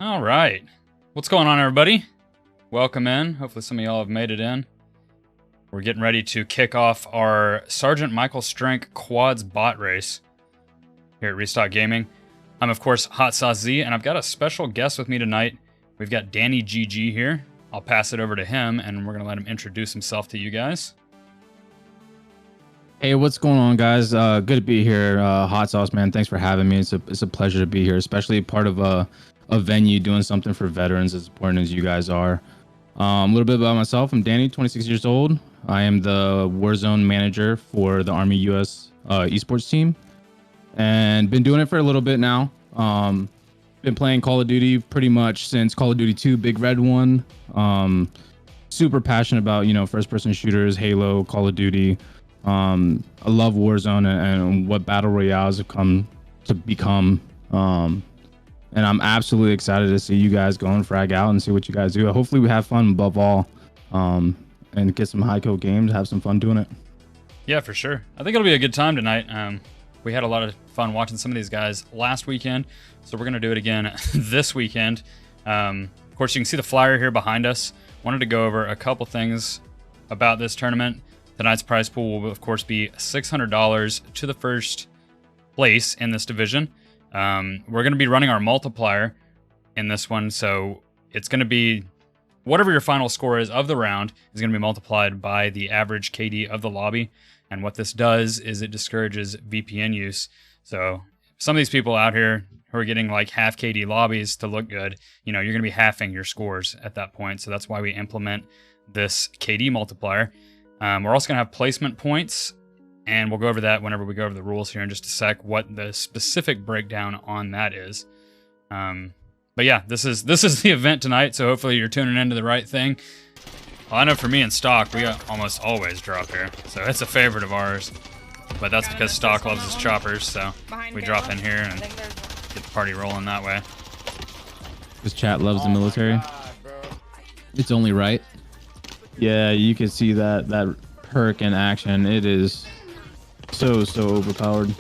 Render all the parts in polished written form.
All right. What's going on, everybody? Welcome in. Hopefully some of y'all have made it in. We're getting ready to kick off our Sergeant Michael Strank Quads bot race here at Restock Gaming. I'm, of course, HotSauceZee, and I've got a special guest with me tonight. We've got DannyGG here. I'll pass it over to him, and we're going to let him introduce himself to you guys. Hey, what's going on, guys? Good to be here. Hot Sauce, man. Thanks for having me. It's a pleasure to be here, especially part of a venue doing something for veterans as important as you guys are. A little bit about myself. I'm Danny, 26 years old. I am the Warzone manager for the Army US Esports team, and been doing it for a little bit now. Been playing Call of Duty pretty much since Call of Duty 2 Big Red 1. Super passionate about, first-person shooters, Halo, Call of Duty. I love Warzone and what battle royales have come to become. And I'm absolutely excited to see you guys go and frag out and see what you guys do. Hopefully we have fun above all, and get some high kill games, have some fun doing it. Yeah, for sure. I think it'll be a good time tonight. We had a lot of fun watching some of these guys last weekend, so we're going to do it again this weekend. Of course, you can see the flyer here behind us. Wanted to go over a couple things about this tournament. Tonight's prize pool will, of course, be $600 to the first place in this division. We're going to be running our multiplier in this one, so it's going to be whatever your final score is of the round is going to be multiplied by the average KD of the lobby. And what this does is it discourages VPN use. So some of these people out here who are getting like half KD lobbies to look good, you're going to be halving your scores at that point. So that's why we implement this KD multiplier. We're also going to have placement points, and we'll go over that whenever we go over the rules here in just a sec, what the specific breakdown on that is. But yeah, this is the event tonight, so hopefully you're tuning into the right thing. Well, I know for me in Stock, we almost always drop here, so it's a favorite of ours. But that's because Stock loves his choppers, so we drop in here and get the party rolling that way. This chat loves the military. It's only right. Yeah, you can see that perk in action. It is so overpowered.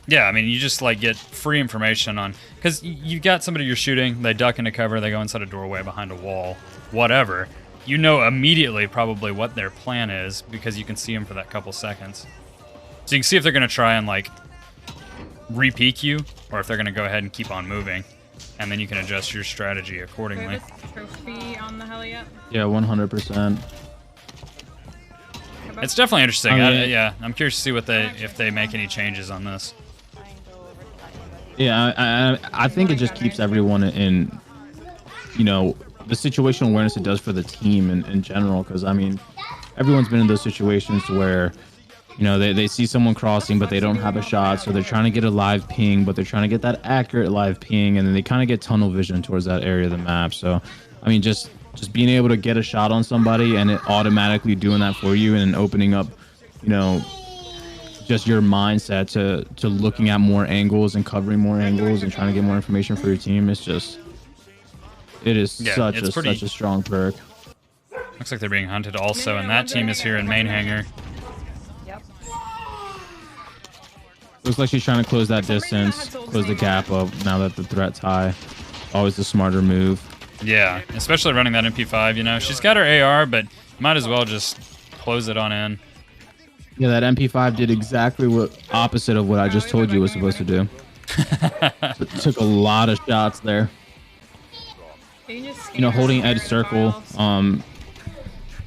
Yeah, I mean, you just like get free information on, because you got somebody you're shooting, they duck into cover, they go inside a doorway, behind a wall, whatever. You know immediately probably what their plan is because you can see them for that couple seconds. So you can see if they're going to try and like re-peek you or if they're going to go ahead and keep on moving. And then you can adjust your strategy accordingly. Trophy on the heli yet? Yeah, 100%. It's definitely interesting. Yeah, I'm curious to see what if they make any changes on this. Yeah, I think it just keeps everyone in, the situational awareness it does for the team in general. Because, I mean, everyone's been in those situations where, they see someone crossing, but they don't have a shot. So they're trying to get a live ping, but they're trying to get that accurate live ping. And then they kind of get tunnel vision towards that area of the map. So, I mean, just being able to get a shot on somebody and it automatically doing that for you and opening up, just your mindset to looking at more angles and covering more angles and trying to get more information for your team. It is such a strong perk. Looks like they're being hunted also, and that team is here in main hangar. Looks like she's trying to close that distance, close the gap up now that the threat's high. Always the smarter move. Yeah, especially running that MP5, She's got her AR, but might as well just close it on in. Yeah, that MP5 did exactly what opposite of what I just told you was supposed to do. Took a lot of shots there. Holding edge circle.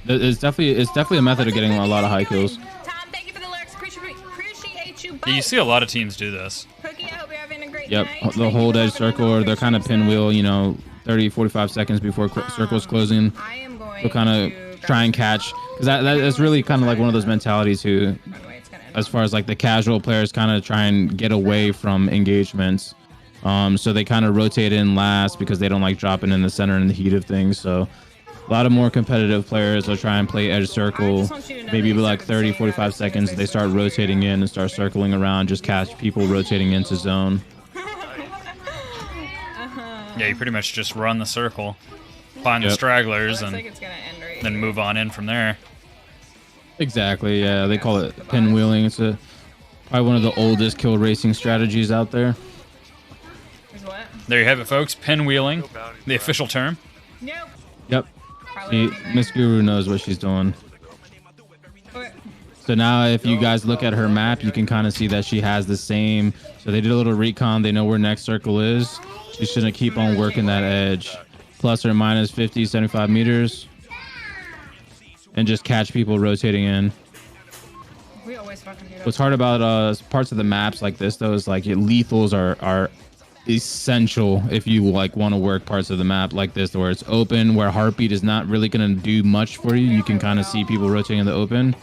It's definitely a method of getting a lot of high kills. Yeah, you see a lot of teams do this. Yep, they'll hold edge circle or they're kind of pinwheel, 30, 45 seconds before circle's closing. They'll kind of try and catch. Because that's really kind of like one of those mentalities who, as far as like the casual players, kind of try and get away from engagements. So they kind of rotate in last because they don't like dropping in the center in the heat of things. So a lot of more competitive players will try and play edge circle, maybe like 30, 45 seconds. They start rotating in and start circling around, just catch people rotating into zone. Yeah, you pretty much just run the circle, find the stragglers, and then move on in from there. Exactly, yeah. They call it pinwheeling. It's probably one of the oldest kill racing strategies out there. Is what? There you have it, folks. Pinwheeling, the official term. Nope. Yep. Probably See, Miss Guru knows what she's doing. Okay. So now if you guys look at her map, you can kind of see that she has the same. So they did a little recon. They know where next circle is. She's going to keep on working that edge. Plus or minus 50, 75 meters. And just catch people rotating in. We always fucking do that. What's hard about parts of the maps like this, though, is like lethals are essential if you like want to work parts of the map like this where it's open, where heartbeat is not really going to do much for you. You can kind of see people rotating in the open.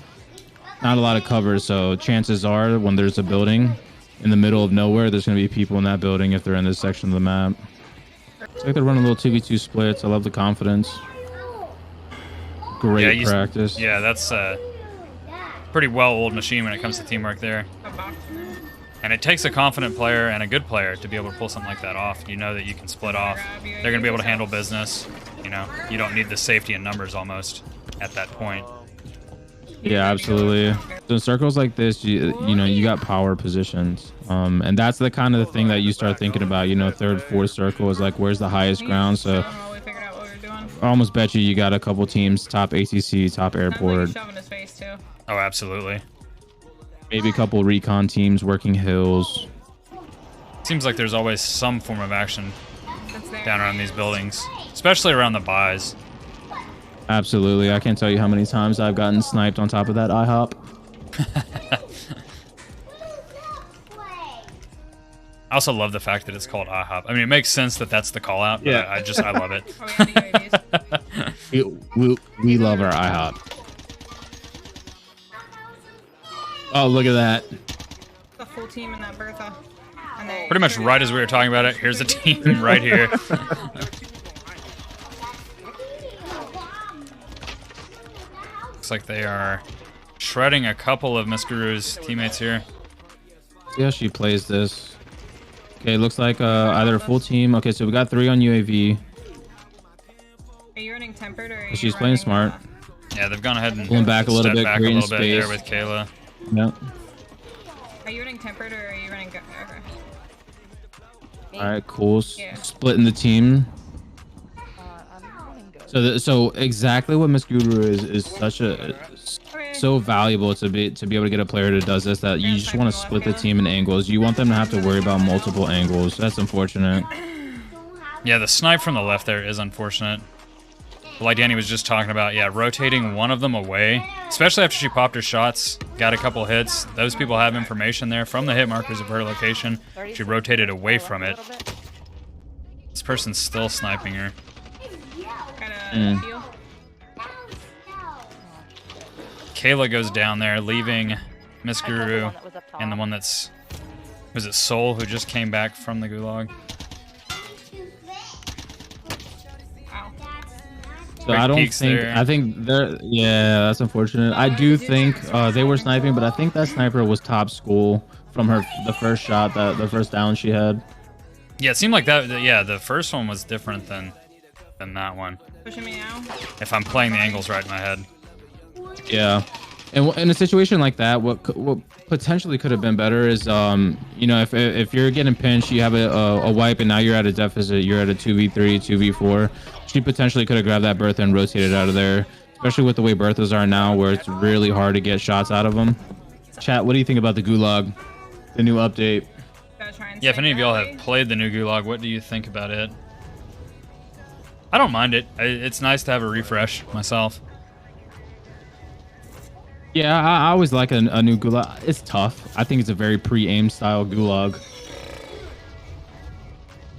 Not a lot of cover, so chances are when there's a building in the middle of nowhere, there's going to be people in that building if they're in this section of the map. So I could run a little 2v2 splits. I love the confidence. Great practice. Yeah, that's a pretty well-oiled machine when it comes to teamwork there. And it takes a confident player and a good player to be able to pull something like that off. You know that you can split off. They're going to be able to handle business. You know, you don't need the safety in numbers almost at that point. Yeah, absolutely. So in circles like this, you know, you got power positions. And that's the kind of the thing that you start thinking about, you know, third, fourth circle is like, where's the highest ground? So I almost bet you got a couple teams, top ATC, top airport. Oh, absolutely. Maybe a couple recon teams working hills. Seems like there's always some form of action down around these buildings, especially around the buys. Absolutely. I can't tell you how many times I've gotten sniped on top of that IHOP. I also love the fact that it's called IHOP. I mean, it makes sense that that's the call out, but yeah. I love it. we love our IHOP. Oh, look at that. The full team in that Bertha. Pretty much right as we were talking about it, here's a team right here. Looks like they are shredding a couple of Miss Guru's teammates here. See how she plays this. Okay, looks like either a full team. Okay, so we got 3 on UAV. Are you running tempered or are you She's playing smart. Yeah, they've gone ahead and pulling back a little bit, back creating a little bit space there with Kayla. Yep. Are you running tempered or are you running? Okay. All right, cool. Yeah. Splitting the team. So exactly what Miss Guru is such a so valuable to be able to get a player that does this, that you just want to split the team in angles. You want them to have to worry about multiple angles. That's unfortunate. Yeah, the snipe from the left there is unfortunate. Like Danny was just talking about, yeah, rotating one of them away, especially after she popped her shots, got a couple hits. Those people have information there from the hit markers of her location. She rotated away from it. This person's still sniping her. Kayla goes down there, leaving Miss Guru and the one that's, was it Soul, who just came back from the gulag? So I don't think there. I think they're, yeah, that's unfortunate. I do think they were sniping, but I think that sniper was top school from the first shot, the first down she had. Yeah, it seemed like that. Yeah, the first one was different than that one. Pushing me now. If I'm playing the angles right in my head. Yeah, and in a situation like that, what potentially could have been better is, you know, if you're getting pinched, you have a wipe, and now you're at a deficit. You're at a 2v3, 2v4. She potentially could have grabbed that Bertha and rotated out of there, especially with the way Berthas are now, where it's really hard to get shots out of them. Chat, what do you think about the Gulag, the new update? Yeah, if any of y'all have played the new Gulag, what do you think about it? I don't mind it. It's nice to have a refresh myself. Yeah, I always like a new Gulag. It's tough. I think it's a very pre-aim style Gulag.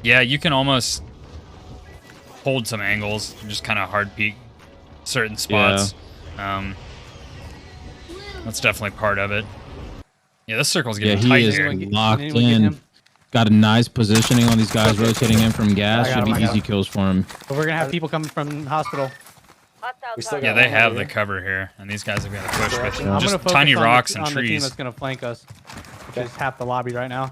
Yeah, you can almost hold some angles, just kind of hard peek certain spots. Yeah. That's definitely part of it. Yeah, this circle's getting tight here. He is locked in. Got a nice positioning on these guys rotating in from gas. Should be easy kills for him. But we're gonna have people coming from hospital. Yeah, they have the cover here, and these guys have got to push with just tiny rocks and trees. The team that's gonna flank us. Just half the lobby right now.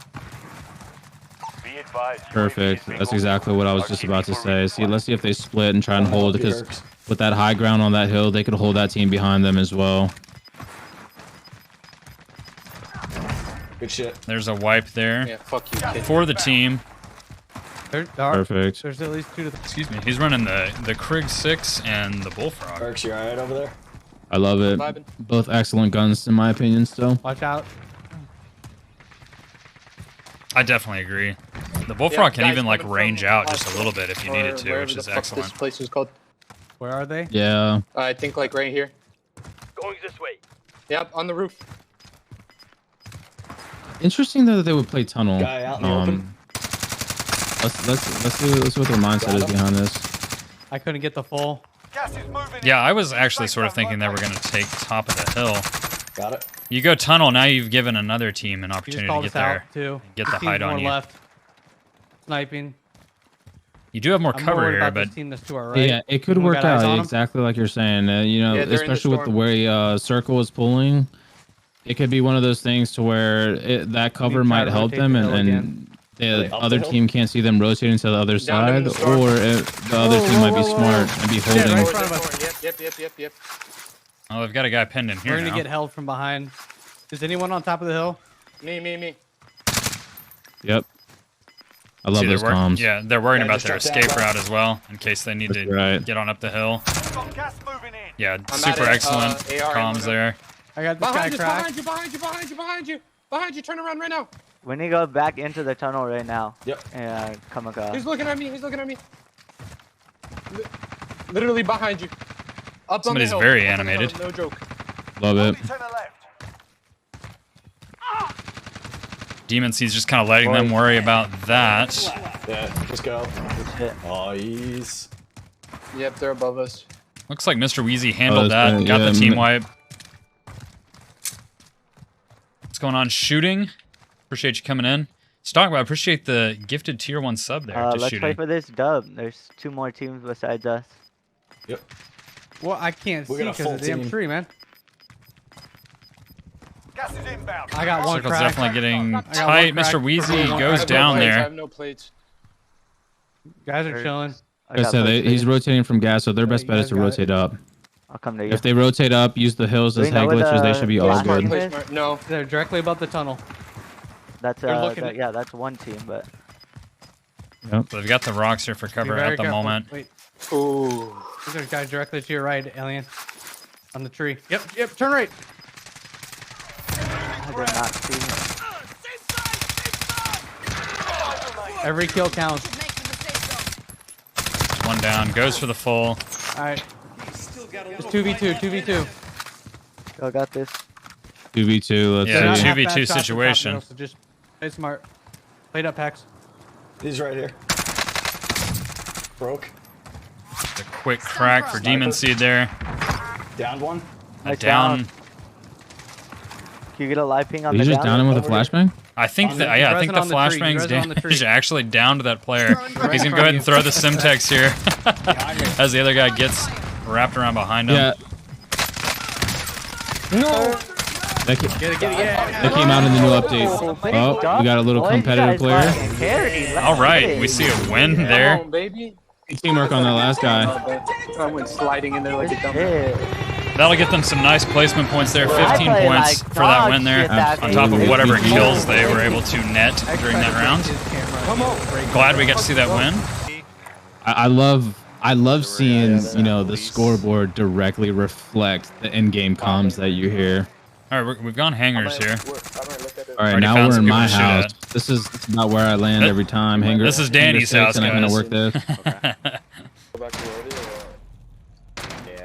Perfect. That's exactly what I was just about to say. See, let's see if they split and try and hold, because with that high ground on that hill, they could hold that team behind them as well. Good shit. There's a wipe there. Yeah, fuck you, kid. For the team. There are. Perfect. There's at least 2 to 3. Excuse me. He's running the Krig 6 and the Bullfrog. Arks, you alright over there? I love it. Vibing. Both excellent guns in my opinion still. Watch out. I definitely agree. The Bullfrog can guys even like coming range from out just a little bit if you need it to, wherever which the is fuck excellent. This place is called. Where are they? Yeah. I think like right here. Going this way. Yep, on the roof. Interesting though that they would play tunnel. Guy out in the open. Let's see what their mindset is behind this. I couldn't get the full. Gas is moving. Yeah, I was actually sort of thinking they were going to take top of the hill. Got it. You go tunnel, now you've given another team an He just opportunity to called get us out there. too. Get the His team's hide on more you. left. Sniping. You do have more I'm more cover worried here, about but this team that's to our right. Yeah, it could We work got eyes on out 'em. exactly like you're saying. You know, Yeah, they're in the especially with the storm. way Circle is pulling, it could be one of those things to where that cover try might to help rotate them, the and, hill and again. the Wait, up the other hill? team can't see them rotating to the other Down them in side, the storm. or the other team might be smart and be holding. right in Door, front of door, us. Yep. oh, they've got a guy pinned in here We're gonna now. get held from behind. Is anyone on top of the hill? Me. Yep. I love See, those comms. Yeah, they're worrying Yeah, about just their drop down, escape bro. route as well, in case they need to right. get on up the hill. We've got gas moving in. Yeah, I'm super at it, excellent AR comms ammo. there. I got this guy Behind cracked. you. Behind you. Turn around right now. We need to go back into the tunnel right now. Yep. And come across. He's looking at me. Literally behind you. Up Somebody's on the hill. very Up on the hill, animated. No joke. Love it. Only to the left. Demon Seed's just kind of letting them worry about that. Yeah, just go. Shit. Oh, he's... Yep, they're above us. Looks like Mr. Wheezy handled that's that. good, Got yeah, the team wipe. What's going on? Shooting. Appreciate you coming in. Stock, I appreciate the gifted tier 1 sub there. To Let's shooting. play for this dub. There's 2 more teams besides us. Yep. Well, I can't We see got a because full of the damn team. tree, man. Gas is inbound. I got one Circle's crack. definitely getting got tight. one Mr. crack. Wheezy I have goes I down have there. no plates. Guys are chilling. I Like I got said, plates for he's you. rotating from gas, so their best you bet is guys to got it. rotate up. I'll come to you. If they rotate up, use the hills Do as we know head where glitches, they the should be all last good. team Play is? smart. No. They're directly above the tunnel. That's They're looking at- yeah, that's one team, but Yep. So they've got the rocks here for Be cover very at the careful. moment. Wait, Ooh. there's guys directly to your right, alien. On the tree. Yep, turn right. I did not see him. Every kill counts. One down. Goes for the full. Alright. It's 2v2. Yo, got this. 2v2, let's Yeah, They're not see. two- half 2v2 bad shots in top situation. middle, so just play smart. Play it up, Hex. He's right here. Broke. A quick crack for Demon Seed there. Downed one. A Nice down. down. Can you get a live ping on Did the you just down him with a flashbang? I think On that the- yeah, I think the resin on the tree, flashbang's resin on the tree. damage actually down to that player. He's gonna in go front ahead of and throw the Simtex here as the other guy gets wrapped around behind him. Yeah. No! That, Get it. that came out in the new update. Oh, we got a little competitive player. All right, we see a win there. Come on, baby. Teamwork on that last guy. I went sliding in there like a dumb. That'll get them some nice placement points there. 15 I play points like for that dog win there, shit that on game. top of whatever Absolutely. kills they were able to net during that round. Glad we got to see that win. I love seeing, you know, the scoreboard directly reflect the in-game comms that you hear. All right, we've gone hangers here. All right, Already now found we're some in people my to shoot house. at. This is about where I land every time. Hanger, This is Danny's Hanger house, six, and I'm gonna guys. work this.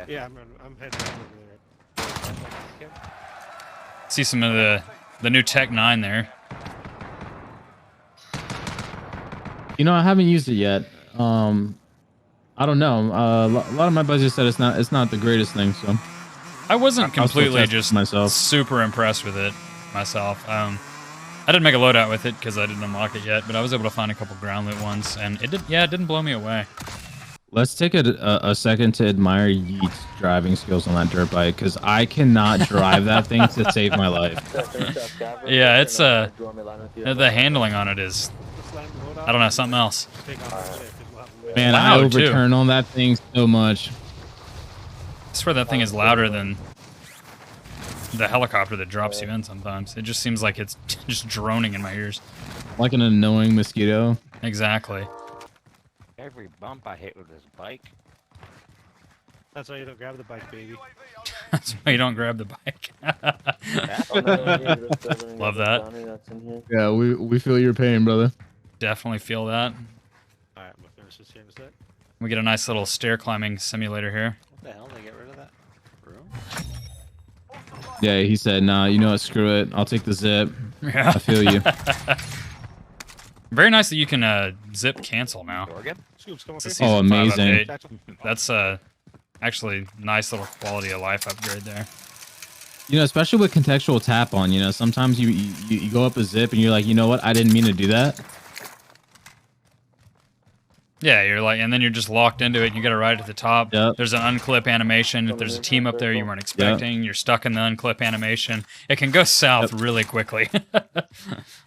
Yeah, I'm heading over there. See some of the new Tech 9 there. You know, I haven't used it yet. I don't know. A lot of my buddies said it's not the greatest thing. So I wasn't I'll still completely test just myself. super impressed with it myself. I didn't make a loadout with it because I didn't unlock it yet, but I was able to find a couple ground loot ones, and it didn't blow me away. Let's take a second to admire Yeet's driving skills on that dirt bike, because I cannot drive that thing to save my life. Yeah, it's the handling on it is, I don't know, something else. Man, I Loud, too. overturn on that thing so much. I swear that thing is louder than the helicopter that drops you in sometimes. It just seems like it's just droning in my ears. Like an annoying mosquito. Exactly. Every bump I hit with this bike. That's why you don't grab the bike, baby. That's why you don't grab the bike. Love that. Yeah, we feel your pain, brother. Definitely feel that. Alright, I'm gonna finish this here in a sec. We get a nice little stair climbing simulator here. What the hell? They get rid of that room? Yeah, he said, nah, you know what, screw it. I'll take the zip. Yeah. I feel you. Very nice that you can zip cancel now. Oregon? Scoops, come up It's a here. season 5 amazing. update. That's actually nice little quality of life upgrade there. You know, especially with contextual tap on, you know, sometimes you go up a zip and you're like, you know what, I didn't mean to do that. Yeah, you're like, and then you're just locked into it. You got it right at the top. Yep. There's an unclip animation. If there's a team up there you weren't expecting, you're stuck in the unclip animation. It can go south really quickly.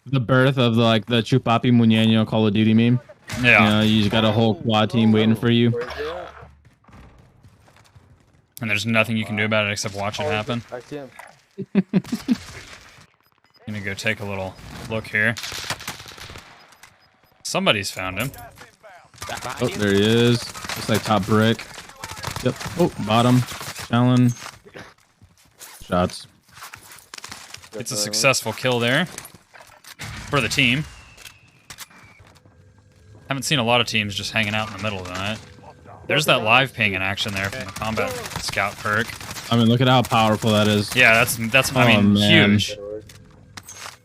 The birth of the Chupapi Muñeño Call of Duty meme. Yeah. You know, you just got a whole quad team waiting for you. And there's nothing you can do about it except watch it happen. I see him. Gonna go take a little look here. Somebody's found him. Oh, there he is. Looks like top brick. Yep. Oh, bottom. Challenge. Shots. It's a successful kill there for the team. Haven't seen a lot of teams just hanging out in the middle of the night. There's that live ping in action there from the combat scout perk. I mean, look at how powerful that is. Yeah, that's I mean, man. huge.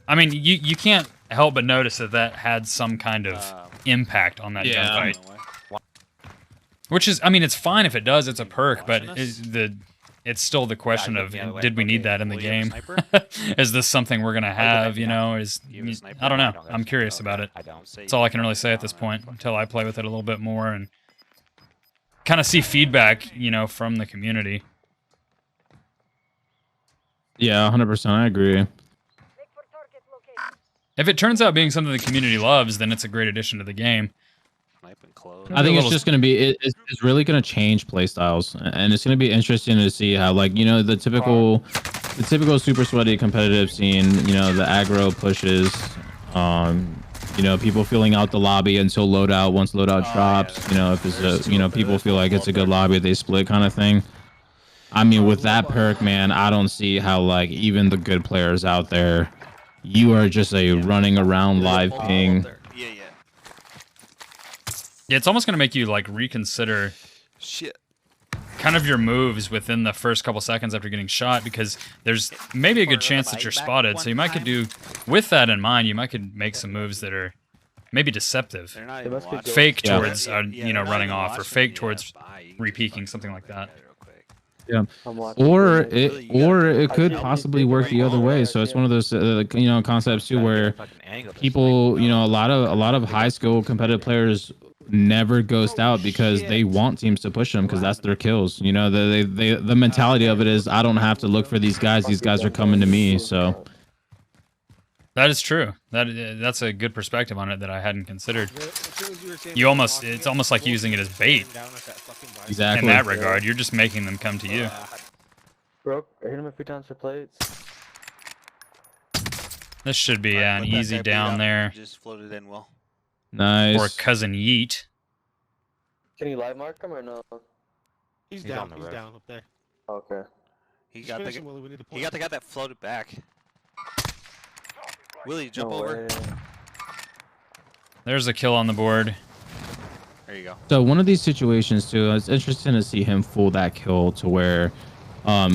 I mean, you can't help but notice that had some kind of impact on that gunfight. Which is, I mean, it's fine if it does. It's a perk, but it's still the question of, did we need that in the game? Is this something we're gonna have? You know, I don't know. I'm curious about it. That's all I can really say at this point until I play with it a little bit more and kind of see feedback, you know, from the community. Yeah, 100%. I agree. If it turns out being something the community loves, then it's a great addition to the game. I think it's just going to be, it's really going to change playstyles, and it's going to be interesting to see how, like, you know, the typical super sweaty competitive scene, you know, the aggro pushes, you know, people filling out the lobby until loadout, once loadout drops, you know, if it's a, you know, people feel like it's a good lobby, they split kind of thing. I mean, with that perk, man, I don't see how, like, even the good players out there, you are just a running around live ping. Yeah, it's almost going to make you, like, reconsider kind of your moves within the first couple seconds after getting shot, because there's maybe a good chance that you're spotted. So you might could do, with that in mind, you might could make some moves that are maybe deceptive. Fake towards, you know, running off, or fake towards re-peeking, something like that. Yeah, or it could possibly work the other way. So it's one of those you know, concepts too, where people, you know, a lot of high skill competitive players never ghost out because they want teams to push them because that's their kills. You know, the mentality of it is, I don't have to look for these guys are coming to me. So that is true. That's a good perspective on it that I hadn't considered. It's almost like using it as bait. Exactly. In that regard, you're just making them come to you. Bro, I hit him a few times for plates. This should be an easy down there. Just floated in well. Nice. Or cousin Yeet. Can you live mark him or no? He's down. He's down up there. Okay. He got the guy that floated back. Willie, jump over. There's a kill on the board. There you go. So one of these situations too, it's interesting to see him fool that kill to where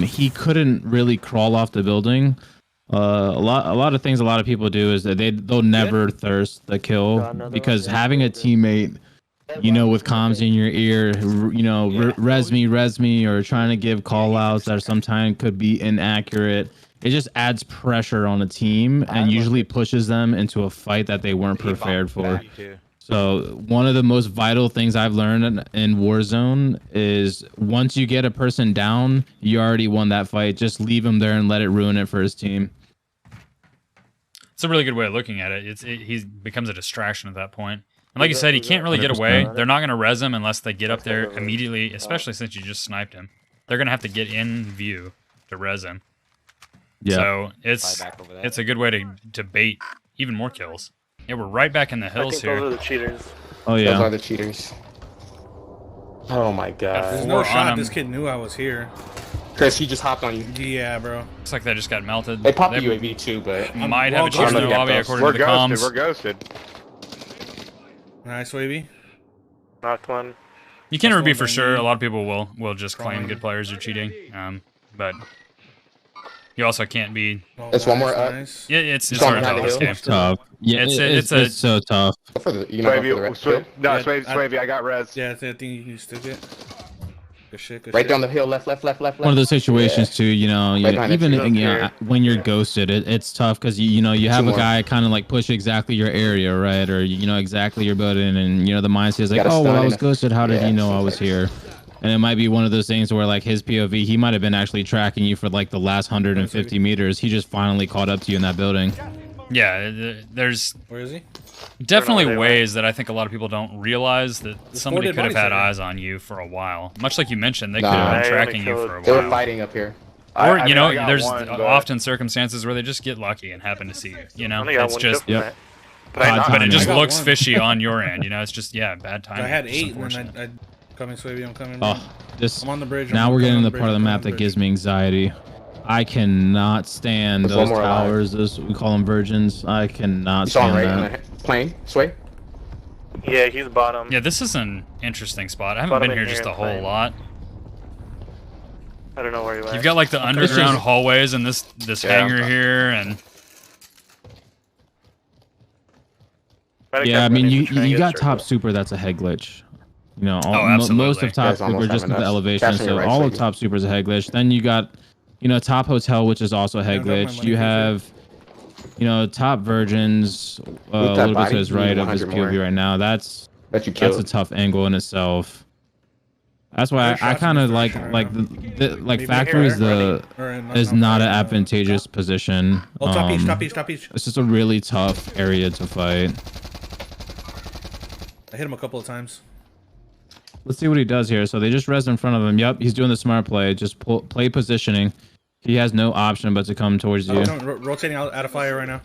he couldn't really crawl off the building. A lot of things a lot of people do is that they'll never thirst the kill, because having a teammate, you know, with comms in your ear, you know, res me, or trying to give call outs that sometimes could be inaccurate, it just adds pressure on a team and usually pushes them into a fight that they weren't prepared for. So one of the most vital things I've learned in Warzone is, once you get a person down, you already won that fight. Just leave him there and let it ruin it for his team. It's a really good way of looking at it. He becomes a distraction at that point. And like you said, he can't really get away. They're not going to res him unless they get up there immediately, especially since you just sniped him. They're going to have to get in view to res him. Yeah. So it's a good way to bait even more kills. Yeah, we're right back in the hills here. Those are the cheaters. Oh yeah. Those are the cheaters. Oh my god. There's Four no on shot. him. This kid knew I was here. Chris, he just hopped on you. Yeah, bro. Looks like they just got melted. They popped They the UAV too, but might have a chance ghosted. in the lobby according We're to the ghosted. comms. We're ghosted. Nice, Wavy. Knocked one. You can't ever be for That's sure. one A lot of people will just claim Trying. good players are cheating. But you also can't be. Oh, It's one more up. nice. Yeah, it's It's on hard to behind tell the this hill. game. Tough. Yeah, it's so tough. Go for the, you know, go for the red hill. No, Yeah, Swavey, I got res. Yeah, I think you can stick it. Good shit, good Right shit. down the hill, left. One of those situations too, you know, Right behind even it, you know, when you're ghosted, it's tough because you know you have a more. guy kind of like push exactly your area, right, or you know exactly your building, and you know the mindset is like, Gotta oh stun well, I in was it. ghosted. How did Yeah, he know I was here? And it might be one of those things where like his POV, he might have been actually tracking you for like the last 150 meters. He just finally caught up to you in that building. Yeah, there's Where is he? definitely ways that I think a lot of people don't realize that somebody dead could have bodies had there. eyes on you for a while. Much like you mentioned, they could Nah. have been They tracking only you killed- for a They were while. fighting up here. Or, I you mean, know, I got there's one, but- often circumstances where they just get lucky and happen to see you. You I know, only got it's one just, kill from Yep. that. But I Odd knocked but it timing. just I got looks one. fishy on your end. You know, it's just, yeah, bad timing. I had Just 8, and unfortunate. then I coming, Swavy. I'm coming. Oh, this I'm on the bridge. now I'm we're getting on to the part of the bridge, I'm map on that the gives me anxiety. I cannot stand There's one those more alive. towers. Those we call them virgins. I cannot You saw him stand right that. on the plane. Sway. Yeah, he's bottom. Yeah, this is an interesting spot. I haven't Bottom been in here just here a and whole plane. lot. I don't know where he went. You've got like the underground hallways and this Yeah. hangar here, and Yeah, I mean, you got top super. That's a head glitch. You know, most of top Guys almost super just having with the us. elevation. Passing So your right all of side. top super is a head glitch. Then you got, you know, top hotel, which is also a head Yeah, I got my glitch. money You for have, you know, top virgins a that little bit body, to his you need right of his 100 more. POV right now. That's That you a killed. tough angle in itself. That's why There's I shots kind in of this like direction like right the like Maybe factories here, or is not an advantageous position. Oh, top each, top each, top each. It's just a really tough area to fight. I hit him a couple of times. Let's see what he does here. So they just res in front of him. Yep, he's doing the smart play. Just play positioning. He has no option but to come towards you. Rotating out of fire right now.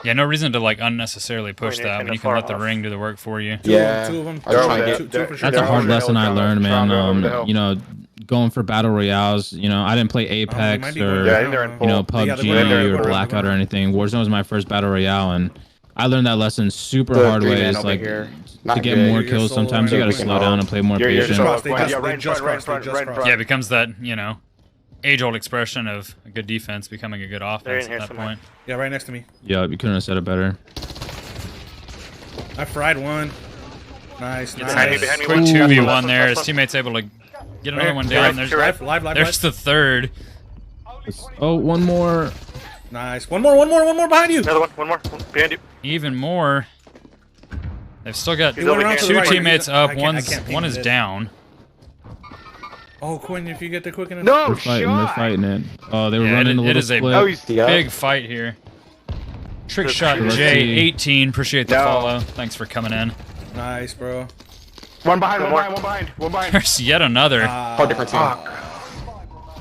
yeah, no reason to like unnecessarily push Wait, that kinda when you can far let the off. ring do the work for you. Yeah. Two of them. I was trying to get. Two for sure. That's a hard over the lesson hill, I John. learned, Strong man. over the hill. You know, going for battle royales. You know, I didn't play Apex might be or going Yeah, I down. think they're in you know full. Yeah, they're PUBG going down, or they're going Blackout or down. anything. Warzone was my first battle royale, and I learned that lesson super The hard green man ways. over Like here. to Not get good. more You're kills, solo sometimes you right gotta now. slow down and play more You're patient. just crossed. They yeah, just- right they in just front, right in crossed. front, They right in just front. Yeah, it becomes that, you know, age-old expression of a good defense becoming a good They're in offense here at that somewhere. point. Yeah, right next to me. Yeah, you couldn't have said it better. I fried one. Nice, Behind me, nice. behind me. Quick One. 2v1 Last there. His last teammate's able to get another Right, one right, down. There's live. there's the third. Oh, one more. Nice. One more behind you. Another one more. One behind you. Even more. They've still got He's over here. two Right. teammates up. I can't ping One is this. down. Oh, Quinn, if you get there quick enough. No They're fighting it. Oh, they were Yeah, running a it little is a split. Oh, he's big fight here. Trick shot Let's J18. Appreciate the No. follow. Thanks for coming in. Nice, bro. One behind, one behind. There's yet another. Whole different team.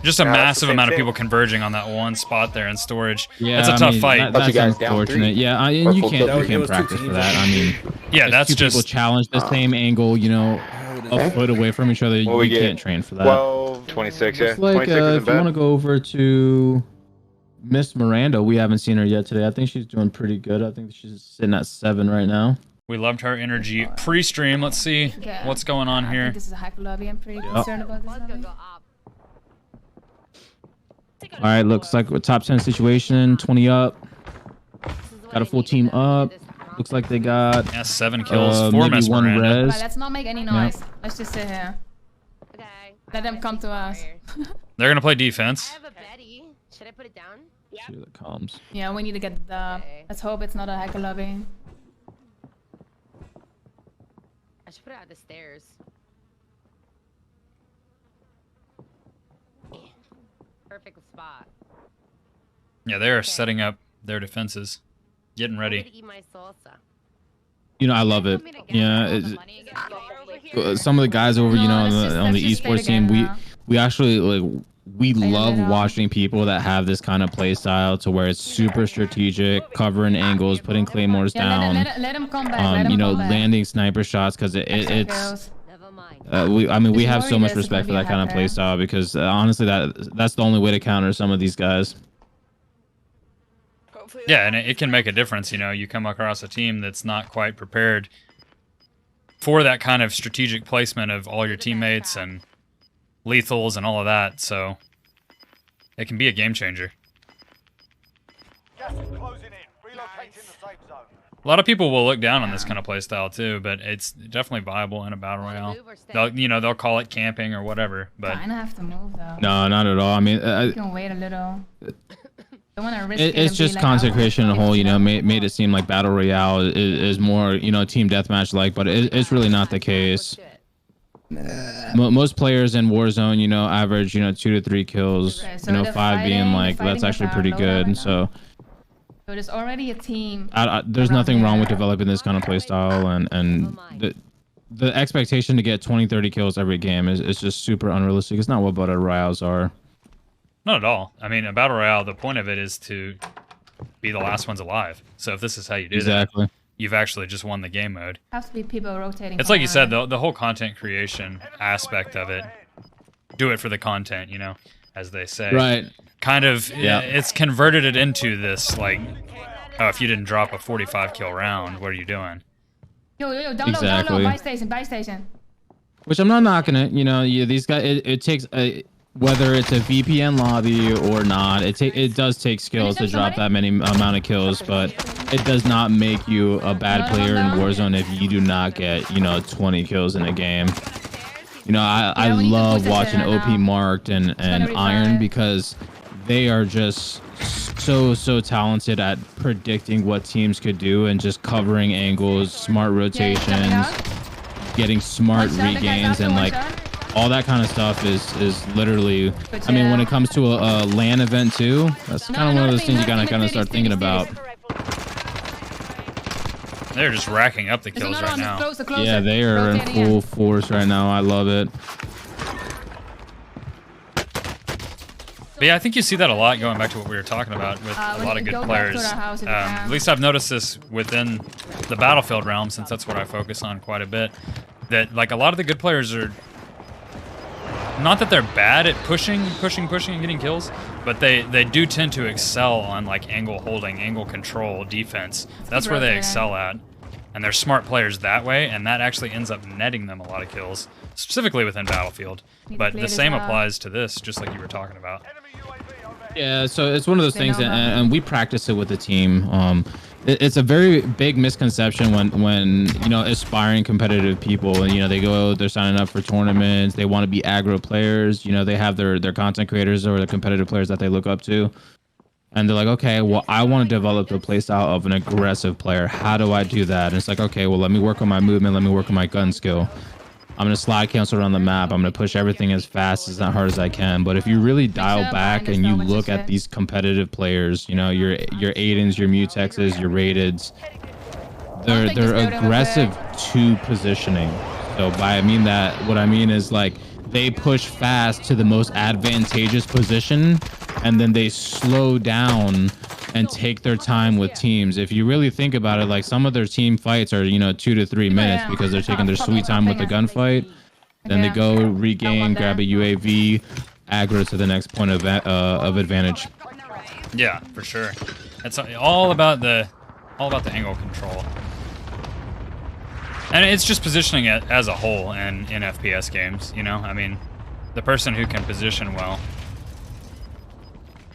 Just a Yeah, that's the massive same amount of thing. people converging on that one spot there in storage. Yeah, That's a I tough mean, fight. But you That's guys down unfortunate. three. Yeah, and Or you full can't kill. you It can't was two practice teams, for that. I mean, Yeah, if that's two people just challenge the same angle, you know, a foot away from each other. What we You get? can't train for that. 12, 26, yeah. It's like 26 is in if you want to bed. go over to Miss Miranda, we haven't seen her yet today. I think she's doing pretty good. I think she's sitting at 7 right now. we loved her energy pre-stream. Let's see what's going on here. This is a hyper lobby. I'm pretty concerned about this lobby. All right, looks like a top 10 situation. 20 up. Got a full team up. Looks like they got Yeah, 7 kills, 4 maybe Miss one Miranda. res. Right, let's not make any noise. Let's just sit here. Okay. Let them come to us. They're gonna play defense. I have a Betty. Should I put it down? See what comes. Yeah, we need to get the. Let's hope it's not a hacker lobby. I should put it at the stairs. Perfect spot. Yeah, they are setting up their defenses, getting I'm ready. gonna eat my salsa. You know, I love it. Yeah, some of the guys over, you know, on the esports team, we actually like we love watching people that have this kind of play style to where it's super strategic, covering angles, putting claymores down. Let him come back. Let him You know, come back. landing sniper shots because it's we have so much This is respect for gonna that be a kind of hacker. play style because honestly, that's the only way to counter some of these guys. Yeah, and it can make a difference. You know, you come across a team that's not quite prepared for that kind of strategic placement of all your teammates and lethals and all of that, so it can be a game changer. Gas is closing in. Relocating the safe zone. A lot of people will look down on this kind of play style too, but it's definitely viable in a battle royale. They'll call it camping or whatever, but Kinda have to move though. No, not at all. I mean, You can wait a little. Don't wanna risk it it's and be just like, consecration in a oh, whole. You know, yeah. made it seem like battle royale is more, you know, team deathmatch like, but it's really not the case. Most players in Warzone, you know, average, you know, 2 to 3 kills. Okay, so you know, they're 5 being fighting- like they're that's fighting actually with pretty our good. loadout And so So there's already a team. there's around nothing wrong with here. developing this kind of play style, and the expectation to get 20, 30 kills every game is just super unrealistic. It's not what battle royales are. not at all. I mean, a battle royale, the point of it is to be the last ones alive. So if this is how you do Exactly. that, you've actually just won the game mode. Has to be people rotating. It's like you said, forward. the whole content creation aspect of it. Do it for the content, you know, as they say. Right. Kind of, Yeah. it's converted it into this, like, oh, if you didn't drop a 45 kill round, what are you doing? Yo, down Exactly. low, buy station. Which I'm not knocking it. You know, these guys. It takes whether it's a VPN lobby or not. It does take skills to drop that many amount of kills, but it does not make you a bad player in Warzone if you do not get, you know, 20 kills in a game. You know, I love watching OP Marked and Iron because they are just so talented at predicting what teams could do and just covering angles, smart rotations, getting smart regains, and like all that kind of stuff is literally. I mean, when it comes to a LAN event too, that's kind of one of those things you gotta kind of start thinking about. They're just racking up the kills right now. Yeah, they are in full force right now. I love it. But yeah, I think you see that a lot going back to what we were talking about with a lot of good players. At least I've noticed this within the Battlefield realm, since that's what I focus on quite a bit. That like a lot of the good players are not that they're bad at pushing and getting kills, but they do tend to excel on like angle holding, angle control, defense. That's where they excel at. And they're smart players that way, and that actually ends up netting them a lot of kills, specifically within Battlefield. But the same applies to this, just like you were talking about. Yeah, so it's one of those things, and we practice it with the team. It's a very big misconception when you know, aspiring competitive people, and you know, they're signing up for tournaments, they want to be aggro players, you know, they have their content creators or the competitive players that they look up to, and they're like, okay, well, I want to develop the playstyle of an aggressive player. How do I do that? And it's like, okay, well, let me work on my movement, let me work on my gun skill. I'm gonna slide cancel around the map. I'm gonna push everything as fast as hard as I can. But if you really dial back and you look at these competitive players, you know, your Aidens, your Mutexes, your Rateds, they're aggressive to positioning. So what I mean is like they push fast to the most advantageous position, and then they slow down and take their time with teams. If you really think about it, like some of their team fights are, you know, 2 to 3 minutes because they're taking their sweet time with the gunfight. Then they go regain, grab a UAV, aggro to the next point of advantage. Yeah, for sure. It's all about the angle control, and it's just positioning it as a whole in FPS games. You know, I mean, the person who can position well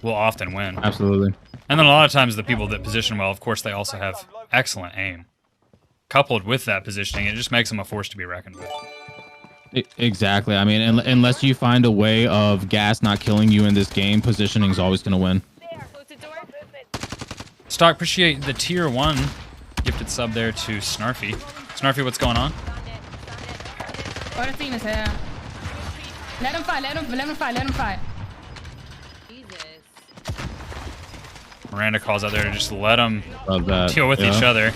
will often win. Absolutely. And then a lot of times the people that position well, of course, they also have excellent aim. Coupled with that positioning, it just makes them a force to be reckoned with. Exactly. I mean, unless you find a way of gas not killing you in this game, positioning is always going to win. Stock, appreciate the tier 1 gifted sub there to Snarfy. Snarfy, what's going on? Our team is here. Let him fight. Miranda calls out there to just let them that. deal with each other.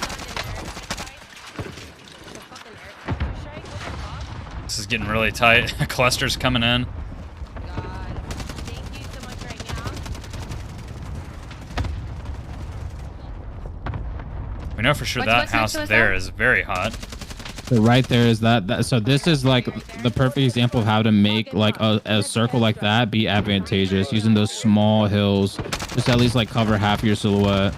This is getting really tight. Clusters coming in. We know for sure that house there is very hot. So right there is that. So this is like the perfect example of how to make like a circle like that be advantageous, using those small hills, just at least like cover half your silhouette.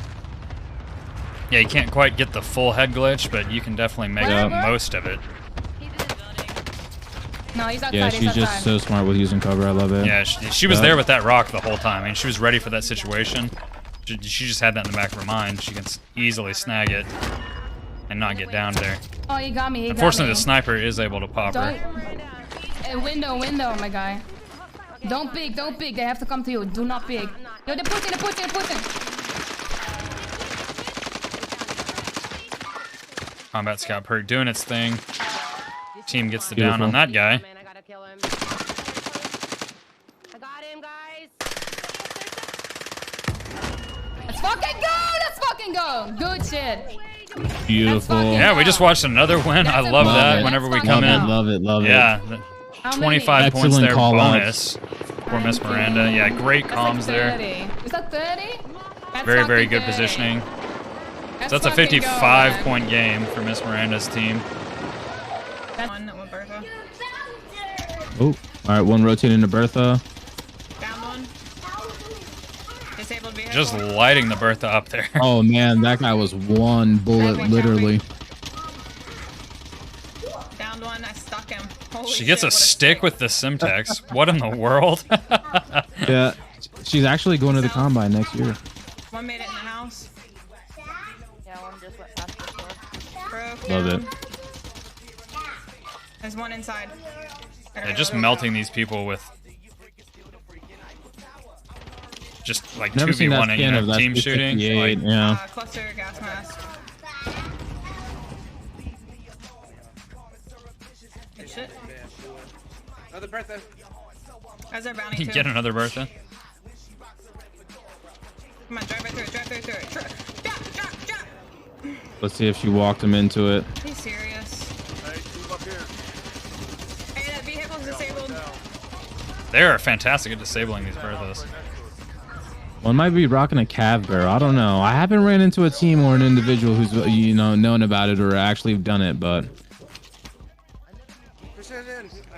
Yeah, you can't quite get the full head glitch, but you can definitely make the most of it. No, he's outside. Yeah, he's she's outside. just so smart with using cover. I love it. Yeah, she was there with that rock the whole time. I mean, she was ready for that situation. She just had that in the back of her mind. She can easily snag it and not get down there. Oh, he got me. Unfortunately, the sniper is able to pop her. Window, my guy. Don't peek. They have to come to you. Do not peek. Yo, they're pushing. Combat Scout perk doing its thing. Team gets the down on that guy. Man, I gotta kill him. I got him, guys. Let's fucking go. Good shit. Beautiful. Yeah, we just watched another win. I love that whenever we come in. Love it. Yeah, 25 points there call bonus for Miss Miranda. Yeah, great comms there. Is that 30? Very, very good positioning. So that's a 55-point game for Miss Miranda's team. Oh, all right. One rotating to Bertha. Just lighting the Bertha up there. Oh man, that guy was one bullet, literally. Downed one, I stuck him. Holy She gets shit, a stick with the Simtex. What in the world? Yeah, she's actually going to the combine next year. One made it in the house. Yeah, one just went past the door. Broke Love down. it. There's one inside. Yeah, just melting these people with just like Never seen that 2v1 skin of and that team shooting. Like, yeah. Cluster gas mask. Good shit. Another Bertha. How's our bounty you too? get another Bertha. Come on, drive right through it. Drop. Let's see if she walked him into it. He's serious. Hey, that vehicle's disabled. They are fantastic at disabling these Berthas. One might be rocking a cav barrel. I don't know. I haven't ran into a team or an individual who's known about it or actually done it, but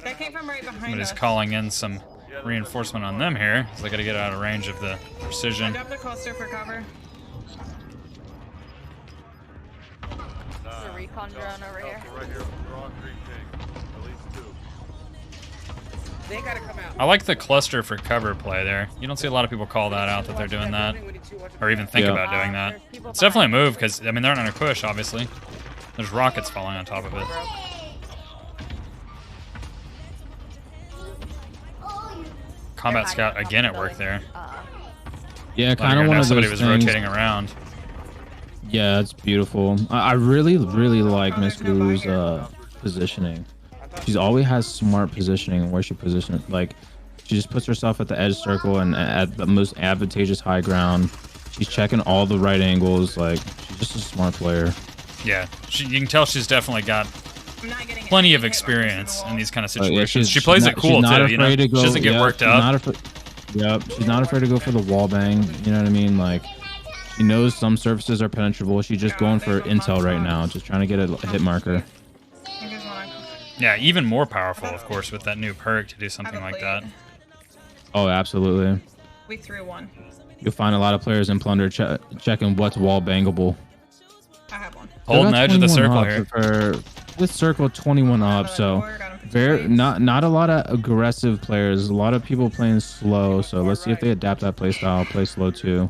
That came from right behind Somebody's us. calling in some reinforcement on them here, because they got to get out of range of the I precision. dropped a cluster for cover. There's a recon drone over here. They gotta come out. I like the cluster for cover play there. You don't see a lot of people call that out that they're doing that, or even think about doing that. It's definitely a move, because, I mean, they're not going to push, obviously. There's rockets falling on top of it. Combat Scout again at work there. yeah, kind of one of those somebody was things. rotating around. Yeah, it's beautiful. I really like Miss Guru's positioning. She's always has smart positioning where she positions. Like, she just puts herself at the edge circle and at the most advantageous high ground. She's checking all the right angles. Like, she's just a smart player. Yeah, you can tell she's definitely got plenty of experience in these kind of situations. Yeah, she plays it cool too, you know. She doesn't get worked up. Yep, she's not afraid to go for the wall bang. You know what I mean? Like, she knows some surfaces are penetrable. She's just going for intel right now, just trying to get a hit marker. Yeah, even more powerful, of course, with that new perk to do something like that. Oh, absolutely. We threw one. You'll find a lot of players in Plunder checking what's wall bangable. I have one. Holding the edge of the circle here. For this circle, 21 up, so not a lot of aggressive players. A lot of people playing slow. So let's see if they adapt that play style. Play slow too.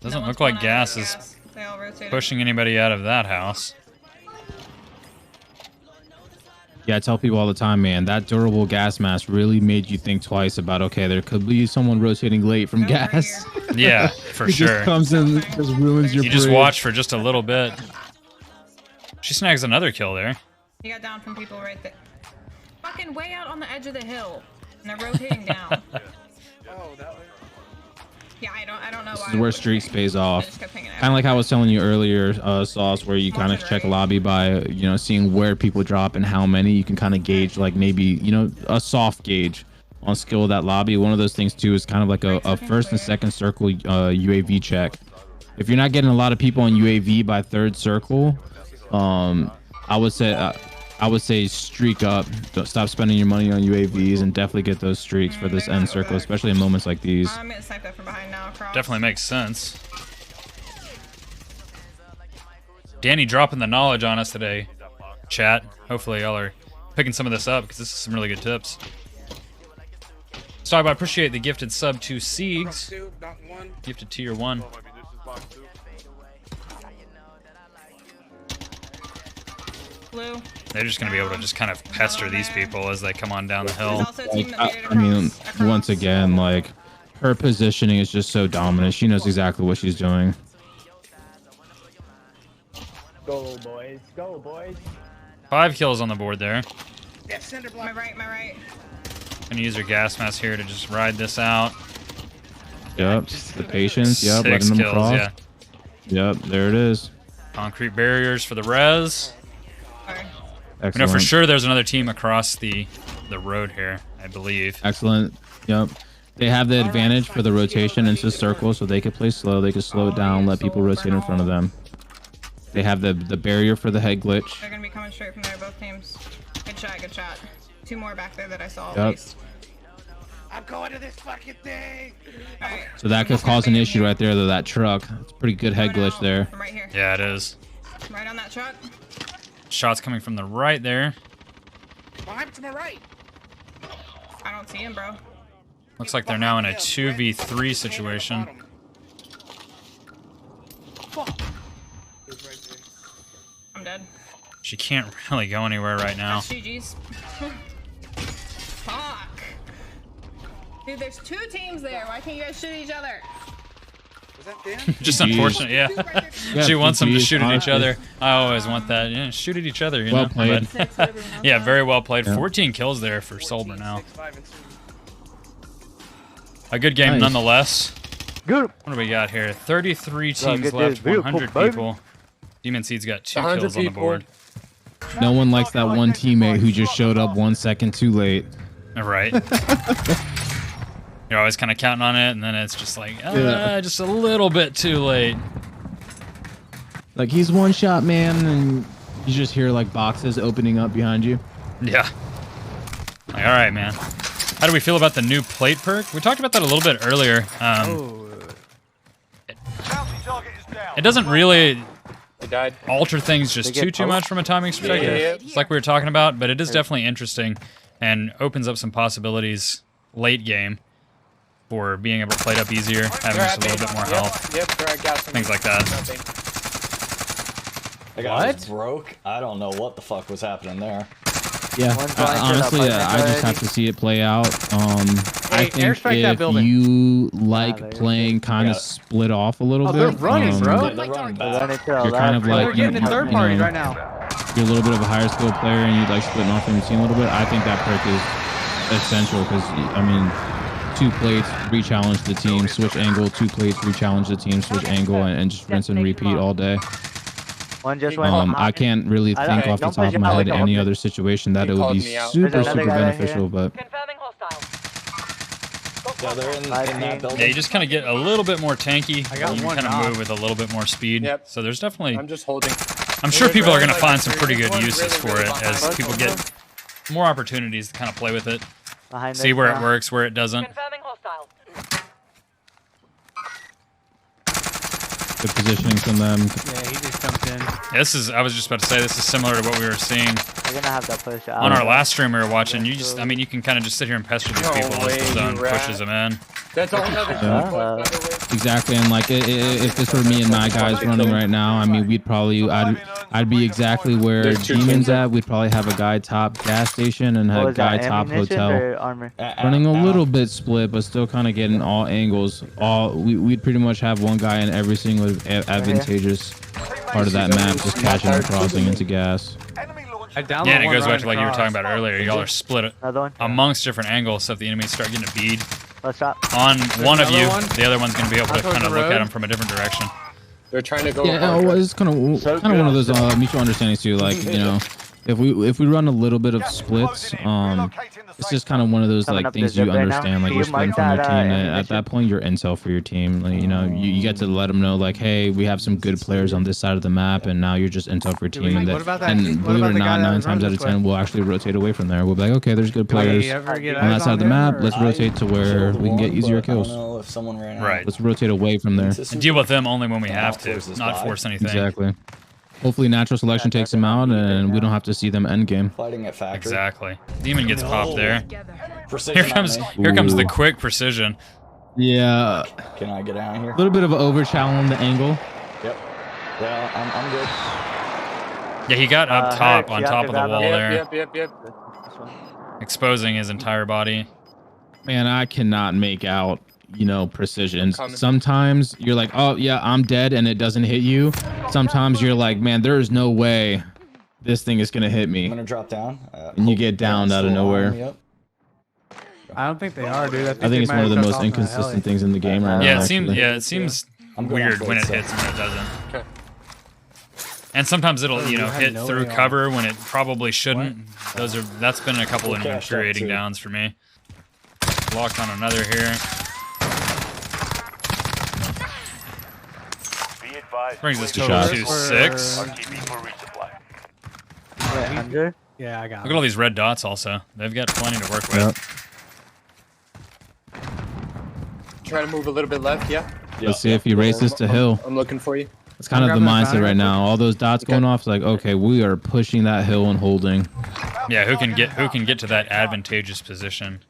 Doesn't look like gas is pushing anybody out of that house. Yeah, I tell people all the time, man, that durable gas mask really made you think twice about, okay, there could be someone rotating late from gas. Yeah, for sure. Just comes in, just ruins your You just parade. watch for just a little bit. She snags another kill there. You got down from people right there. Fucking way out on the edge of the hill. And they're rotating down. Yeah, I don't know why. This is where streaks pays off. Kind of like how I was telling you earlier, Sauce, where you kind of check lobby by, seeing where people drop and how many. You can kind of gauge, like, maybe, a soft gauge on skill of that lobby. One of those things, too, is kind of like a first and second circle UAV check. if you're not getting a lot of people on UAV by third circle, I would say streak up. Don't stop spending your money on UAVs and definitely get those streaks for this end circle, especially in moments like these. I'm getting sniped up from behind now. Across. Definitely makes sense. Danny dropping the knowledge on us today, chat. Hopefully y'all are picking some of this up because this is some really good tips. Let's talk about appreciate the gifted sub to Siegs. Gifted tier 1. Blue. They're just going to be able to just kind of pester these people as they come on down the hill. Like, I mean, once again, like, her positioning is just so dominant. She knows exactly what she's doing. Go, boys. Go, boys. 5 kills on the board there. My right. Gonna use her gas mask here to just ride this out. Yep, the patience. Yep, 6 letting them kills, cross. yeah. Yep, there it is. Concrete barriers for the res. Excellent. We know for sure there's another team across the road here, I believe. Excellent. Yep. They have the advantage for the rotation into circle, so they could play slow. They could slow it down, let people rotate in front of them. They have the barrier for the head glitch. They're gonna be coming straight from there, both teams. Good shot, good shot. 2 more back there that I saw at Yep. least. I'm going to this fucking thing. Alright. So that could cause an issue right there, though, that truck. It's a pretty good head glitch there. From right here. Yeah, it is. Right on that truck. Shots coming from the right there. Behind to my right. I don't see him, bro. Looks like they're now in a 2v3 situation. I'm dead. She can't really go anywhere right now. That's GG's. Fuck. Dude, there's 2 teams there. Why can't you guys shoot each other? Was that Dan? Just unfortunate, yeah. She wants them to shoot at each other. I always want that. Yeah, shoot at each other, you know. Well played. But, yeah, very well played. 14 kills there for Solber now. A good game nonetheless. Good. What do we got here? 33 Yeah, teams good left, day. 100 Beautiful, people. Demon Seed's got 2 100 kills on the people. board. No one likes that one teammate who just showed up 1 second too late. Right. You're always kind of counting on it, and then it's just like, just a little bit too late. Like, he's one shot, man, and you just hear, like, boxes opening up behind you. Yeah. Like, all right, man. How do we feel about the new plate perk? We talked about that a little bit earlier. It doesn't really alter things just too much from a timing perspective. It's like we were talking about, but it is definitely interesting and opens up some possibilities late game for being able to play it up easier, having just a little bit more health. Yep, they're at gas. Things like that. That guy was broke. I don't know what the fuck was happening there. Yeah, honestly, I just have to see it play out. I think if you like playing kind of split off a little bit, they're running, bro. They're running back. you're kind of like, We're getting in third party right now. You're a little bit of a higher skill player and you like splitting off from the team a little bit. I think that perk is essential because, I mean, 2 plates, re-challenge the team, switch angle, 2 plates, re-challenge the team, switch angle, and just rinse and repeat all day. One just went I can't really think off the top of my head any other situation that it would be super beneficial, but Yeah, they're in that building. Yeah, you just kind of get a little bit more tanky. I got you one kind of knock. move with a little bit more speed. Yep. So there's definitely, I'm just holding. I'm sure people are going to find some pretty good uses for it as people get more opportunities to kind of play with it. See where it works, where it doesn't. good positioning from them. Yeah, he just jumped in. This is, I was just about to say, this is similar to what we were seeing We're gonna have that push on our last stream we were watching. You just, I mean, you can kind of just sit here and pester these people as the zone pushes them in. That's all another Exactly, and like if this were me and my guys running right now, I mean, we'd probably, I'd be exactly where Demon's at. We'd probably have a guy top gas station and have a guy top hotel. Running a little bit split, but still kind of getting all angles. We'd pretty much have one guy in every single advantageous part of that map, just catching and crossing into gas. Yeah, and it goes back to like you were talking about earlier. Y'all are split amongst different angles, so if the enemies start getting a bead on one of you, the other one's going to be able to kind of look at them from a different direction. They're trying to go. Yeah, well, it's kind of one of those mutual understandings too. Like, you know, if we run a little bit of splits, it's just kind of one of those like things you understand, like you're spending from your team. And at that point, you're intel for your team. Like, you know, you get to let them know like, hey, we have some good players on this side of the map, and now you're just intel for your team. And, and believe it or not, 9 times out of 10, we'll actually rotate away from there. We'll be like, okay, there's good players on that side of the map. Let's rotate to where we can get easier kills. If someone ran Right. Let's rotate away from there And deal with them only when we have to, not force anything. Exactly. Hopefully natural selection takes them out and we don't have to see them end game. Fighting at factory. Exactly. Demon gets popped there. Precision Here comes the quick precision. Yeah. Can I get out of here? A little bit of an overshell on the angle. Yep. Yeah, I'm good. Yeah, he got up top on top of the wall there. Yep. Exposing his entire body. Man, I cannot make out, you know, precisions. Sometimes you're like, oh yeah, I'm dead, and it doesn't hit you. Sometimes you're like, man, there is no way this thing is gonna hit me. I'm gonna drop down. And you get downed out of nowhere. Yep. I don't think they are, dude. I think it's one of the most inconsistent things in the game right now. Yeah, actually. it seems weird when it hits and when it doesn't. Okay. And sometimes it'll, you know, hit through cover when it probably shouldn't. That's been a couple of infuriating downs for me. Locked on another here. Brings us total to 6. Yeah, I got it. Look at all these red dots also. They've got plenty to work with. Try to move a little bit left, yeah? Let's see if he races to hill. I'm looking for you. It's kind of the mindset right now. All those dots going off, it's like, okay, we are pushing that hill and holding. Yeah, who can get to that advantageous position?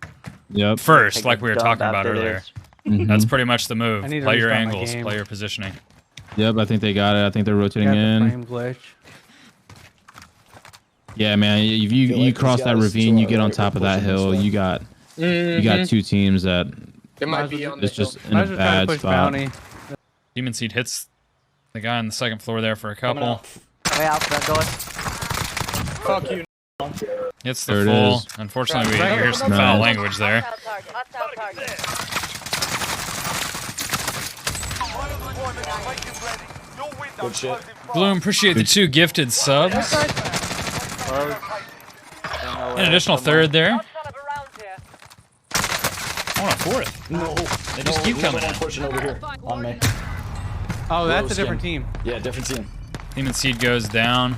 Yep. First, like we were talking about earlier. That's pretty much the move. I need to Play your restart my angles, game. play your positioning. Yep, I think they got it. I think they're rotating in. Yeah, man, if you cross that ravine, you get on top of that hill, you got two teams that It might be on it's just in a bad spot. Demon Seed hits the guy on the second floor there for a couple. Way out front door. Fuck you. Hits the There it full. is. Unfortunately, we hear some foul language there. Good shit. Bloom, appreciate the 2 gifted subs. An additional third there. I want a 4th. No. They just keep coming in. Pushing over here on me. Oh, that's a different team. Yeah, different team. Demon Seed goes down.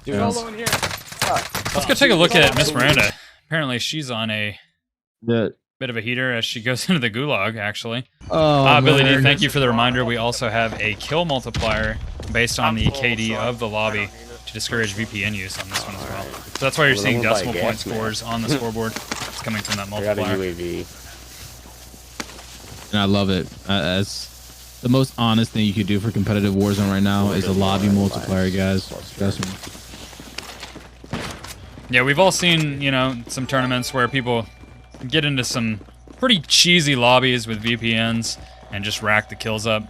Dude, in here. Let's go take a look at Miss Miranda. Apparently, she's on a Yeah. bit of a heater as she goes into the gulag, actually. Oh, Billy D, man. thank you for the reminder. We also have a kill multiplier based on the KD of the lobby to discourage VPN use on this one as well. So that's why you're seeing decimal point scores on the scoreboard. It's coming from that multiplier. And I love it. As the most honest thing you could do for competitive Warzone right now is a lobby multiplier, guys. Trust me. Yeah, we've all seen, you know, some tournaments where people get into some pretty cheesy lobbies with VPNs and just rack the kills up.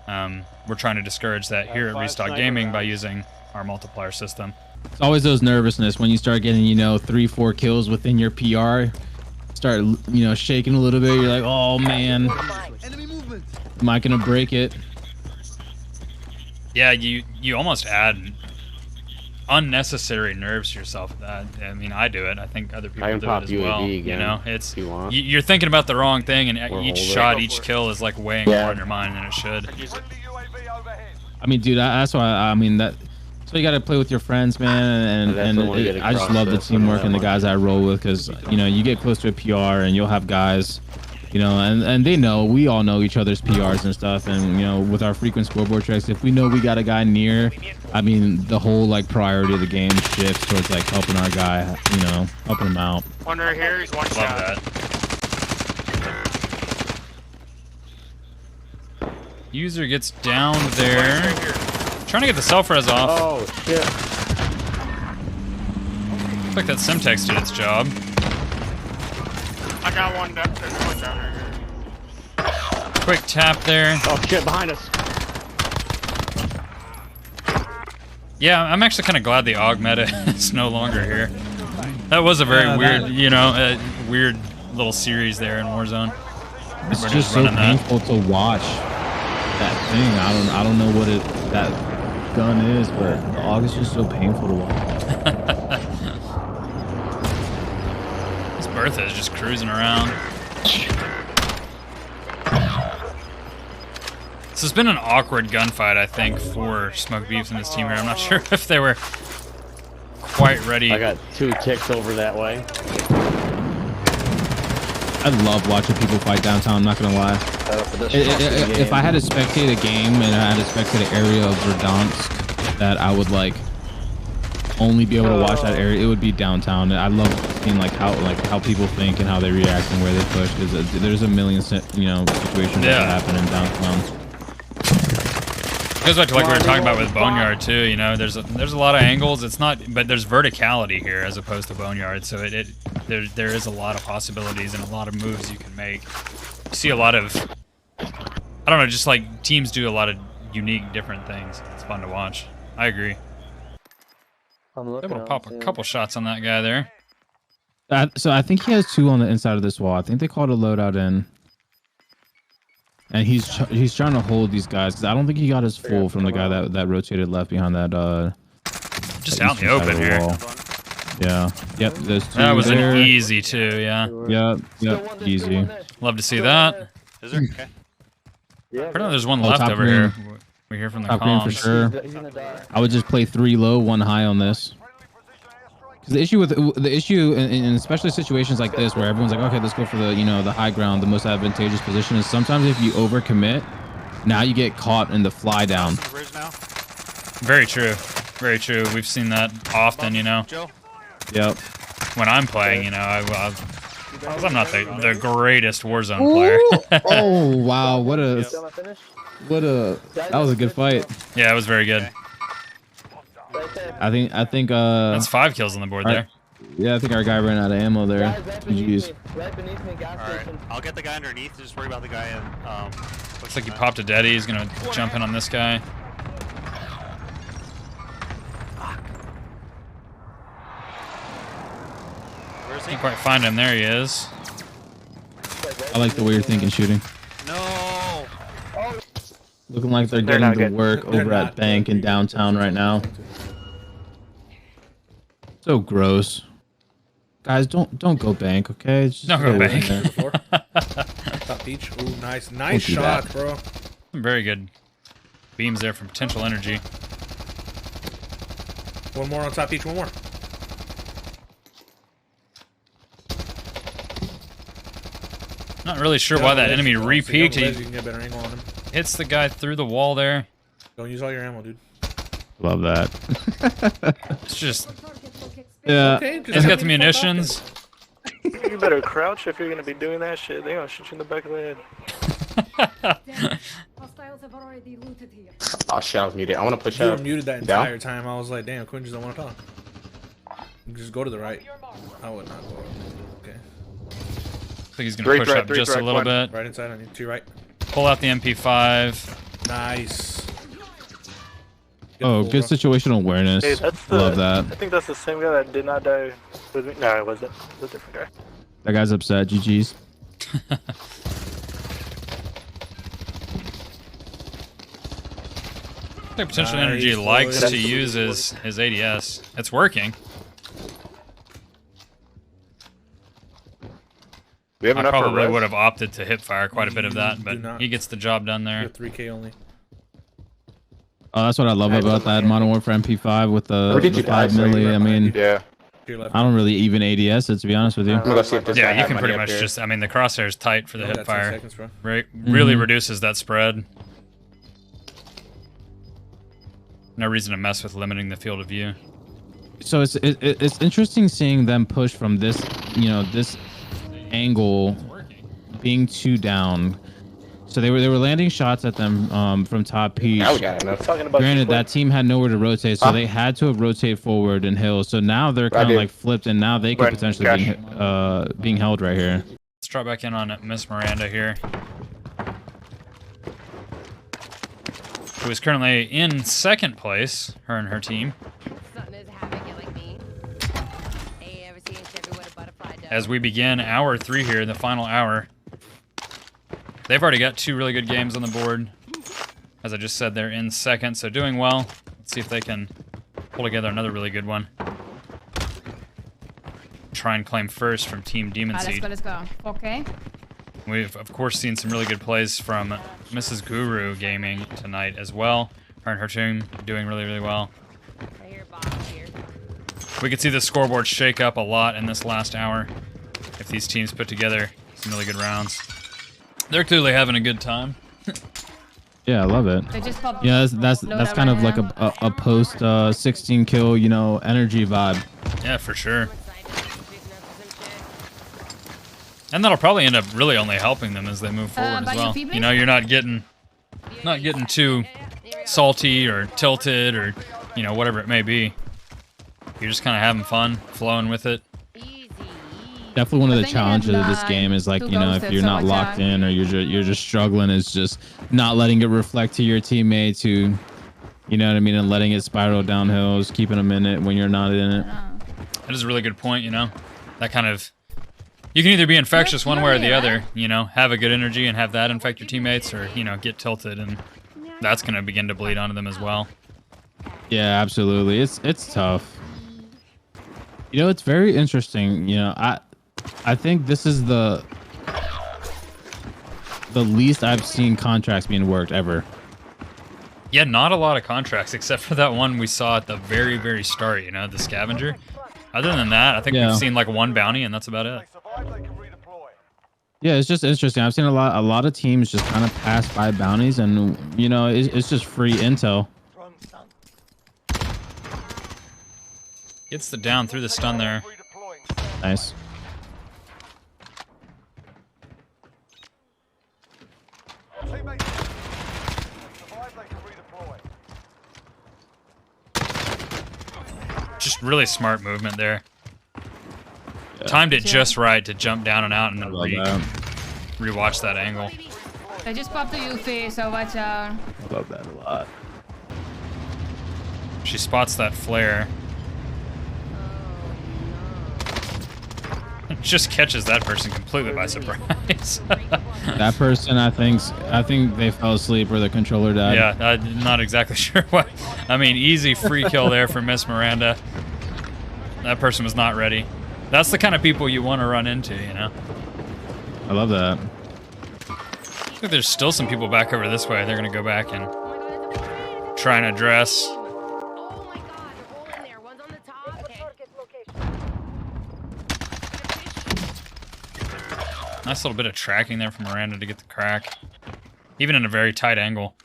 We're trying to discourage that here at Restock Gaming by using our multiplier system. It's always those nervousness when you start getting, you know, 3-4 kills within your PR. Start, you know, shaking a little bit. You're like, oh man, am I gonna break it? Yeah, you almost add unnecessary nerves to yourself. I mean, I do it. I think other people do it as well. You know, it's you're thinking about the wrong thing, and each shot, each kill is like weighing more on your mind than it should. I mean, dude, that's why. I mean that. So you got to play with your friends, man, and I just love the teamwork and the guys I roll with, because you know you get close to a PR and you'll have guys, you know, and they know, we all know each other's PRs and stuff, and you know, with our frequent scoreboard checks, if we know we got a guy near, I mean, the whole like priority of the game shifts towards like helping our guy, you know, helping him out. One right here, he's one shot. Love that. User gets down there. Trying to get the self-res off. Oh, shit. Looks like that Semtex did its job. I got one down. There's one down here. Quick tap there. Oh, shit, behind us. Yeah, I'm actually kind of glad the AUG meta is no longer here. That was a very weird, you know, weird little series there in Warzone. It's just so painful to watch that thing. I don't know what that gun is, but the AUG is just so painful to watch. Bertha is just cruising around. This has been an awkward gunfight, I think, for Smoke Beefs and his team here. I'm not sure if they were quite ready. I got 2 ticks over that way. I love watching people fight downtown, I'm not gonna lie. If I had to spectate a game and I had to spectate an area of Verdansk that I would like only be able to watch that area, it would be downtown. I love seeing how people think and how they react and where they push, because there's a million situations that happen in downtown. It goes back to like we were talking about with Boneyard too. You know, there's a lot of angles. It's not, but there's verticality here as opposed to Boneyard. So there is a lot of possibilities and a lot of moves you can make. You see a lot of, I don't know, just like teams do a lot of unique, different things. It's fun to watch. I agree. Able to pop a couple shots on that guy there. So I think he has 2 on the inside of this wall. I think they called a loadout in. And he's trying to hold these guys, because I don't think he got his full from the guy that rotated left behind that. Just out in the open here. Yeah. Yep. There's 2 that was there. an easy 2. Yeah. Yep. Easy. Love to see that. Is there? Okay. Apparently there's one left over here. We hear from the comms. For sure. I would just play 3 low, 1 high on this. Because the issue in especially situations like this where everyone's like, okay, let's go for the the high ground, the most advantageous position, is sometimes if you overcommit, now you get caught in the fly down. Very true. Very true. We've seen that often, Yep. When I'm playing, I'm not the greatest Warzone player. Oh wow! That was a good fight. Yeah, it was very good. I think that's 5 kills on the board there. Yeah, I think our guy ran out of ammo there. Jeez. Alright, I'll get the guy underneath, just worry about the guy in Looks like he popped a deadie. He's gonna jump in on this guy. Can't quite find him. There he is. I like the way you're thinking shooting. No. Looking like they're getting the work over at Bank in downtown right now. So gross. Guys, don't go Bank, okay? Just don't go Bank. Top beach. Ooh, nice shot, bro. Some very good beams there from Potential Energy. One more on top beach. One more. Not really sure why that enemy re-peeked. You can get a better angle on him. Hits the guy through the wall there. Don't use all your ammo, dude. Love that. It's just... Yeah. Okay, he's got the munitions. You better crouch if you're gonna be doing that shit. They're gonna shoot you in the back of the head. Oh shit, I was muted. I want to push You up. were muted that entire time. I was like, damn, Quinn just don't want to talk. Just go to the right. I would not go. Okay. I think he's gonna push up just a little bit. Right inside on you. To your right. Pull out the MP5. Nice. Oh, good situational awareness. Hey, that's Love that. I think that's the same guy that did not die with me. No, it wasn't. It was a different guy. That guy's upset. GG's. I think Potential Energy likes to use his ADS. It's working. I probably would have opted to hip fire quite a bit of that, but he gets the job done there. 3K only. Oh, that's what I love about that Modern Warfare MP5 with the 5 milli. I mean, I don't really even ADS it, to be honest with you. Yeah, you can pretty much just, I mean, the crosshair is tight for the hip fire. Really reduces that spread. No reason to mess with limiting the field of view. So it's interesting seeing them push from this, this angle, being 2 down. So they were landing shots at them from top peach. Granted, that team had nowhere to rotate, so they had to have rotated forward and hill. So now they're kind of like flipped, and now they could potentially be being held right here. Let's drop back in on Miss Miranda here, who is currently in 2nd place, her and her team. As we begin hour 3 here, the final hour. They've already got 2 really good games on the board. As I just said, they're in 2nd, so doing well. Let's see if they can pull together another really good one. try and claim first from Team Demon Let's Seed. go, let's go. Okay. We've, of course, seen some really good plays from Mrs. Guru Gaming tonight as well. Her and her team doing really, really well. I hear bombs here. We could see the scoreboard shake up a lot in this last hour if these teams put together some really good rounds. They're clearly having a good time. Yeah, I love it. They just popped Yeah, that's kind of like a post 16 kill, you know, energy vibe. Yeah, for sure. And that'll probably end up really only helping them as they move forward as well. You know, you're not getting too salty or tilted or, you know, whatever it may be. You're just kind of having fun, flowing with it. Definitely one of the challenges of this game is like, you know, if you're not locked in or you're just struggling, is just not letting it reflect to your teammates who, you know what I mean, and letting it spiral downhill, just keeping them in it when you're not in it. That is a really good point, you know. That kind of, you can either be infectious one way or the other, you know, have a good energy and have that infect your teammates, or, you know, get tilted and that's going to begin to bleed onto them as well. Yeah, absolutely. It's tough. You know, it's very interesting. You know, I think this is the least I've seen contracts being worked ever. Yeah, not a lot of contracts except for that one we saw at the very, very start, you know, the scavenger. Other than that, I think we've seen like one bounty and that's about it. Yeah, it's just interesting. I've seen a lot of teams just kind of pass by bounties and, you know, it's just free intel. Gets the down through the stun there. Nice. Just really smart movement there. Yeah. Timed it just right to jump down and out and then rewatch that angle. They just popped the UV, so watch out. I love that a lot. She spots that flare. Just catches that person completely by surprise. That person, I think they fell asleep or the controller died. Yeah, I'm not exactly sure what. I mean, easy free kill there for Miss Miranda. That person was not ready. That's the kind of people you want to run into, you know? I love that. I think there's still some people back over this way. They're going to go back and try and address. Nice little bit of tracking there from Miranda to get the crack. Even in a very tight angle.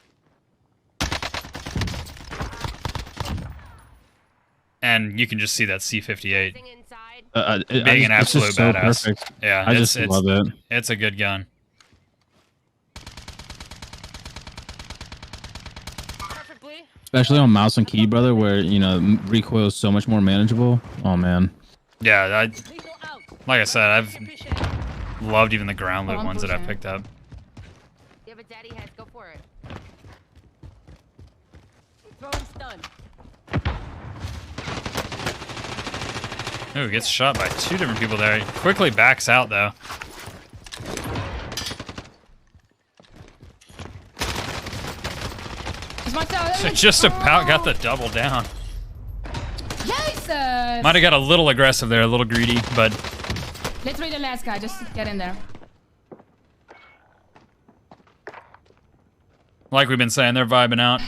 And you can just see that C58 being an absolute badass. Perfect. Yeah, I just love it. It's a good gun. Especially on mouse and key, brother, where, you know, recoil is so much more manageable. Oh, man. Yeah, like I said, I've loved even the ground loot ones that I picked up. You have a daddy head, go for it. Throwing stun. Ooh, gets shot by two different people there. He quickly backs out though. Just about got the double down. Jesus! Might have got a little aggressive there, a little greedy, but Literally the last guy, just get in there. like we've been saying, they're vibing out.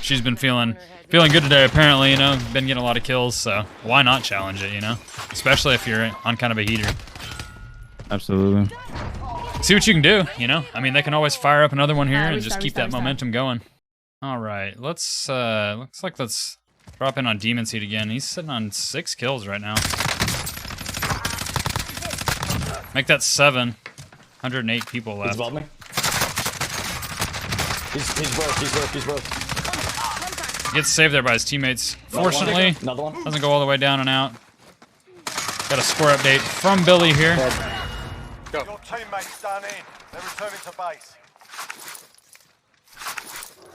She's been feeling good today, apparently, you know. Been getting a lot of kills, so why not challenge it, you know? Especially if you're on kind of a heater. Absolutely. See what you can do, you know? I mean, they can always fire up another one here and just keep that momentum going. All right, let's, looks like let's drop in on Demon Seed again. He's sitting on 6 kills right now. Make that 7. 108 people left. He's above me. He's broke. Gets saved there by his teammates. Fortunately, Another one. Doesn't go all the way down and out. Got a score update from Billy here. Your teammates done in. They're returning to base.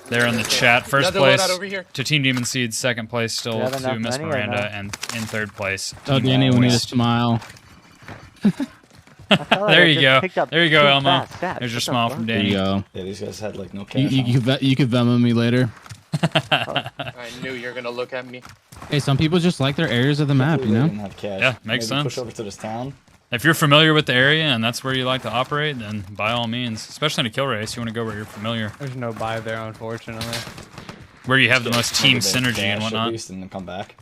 They're in the chat. First place to Team Demon Seed. Second place still to Miss Miranda. And in third place. Oh, Danny, we need a smile. There you go. There you go, Elmo. There's your smile from Danny. There you go. Yeah, these guys had like no cash. You could Venmo me later. I knew you were gonna look at me. Hey, some people just like their areas of the map, you know? Yeah, makes sense. Push over to this town. If you're familiar with the area and that's where you like to operate, then by all means, especially in a kill race, you want to go where you're familiar. There's no buy there, unfortunately. Where you have the most team synergy and whatnot. At least and then come back.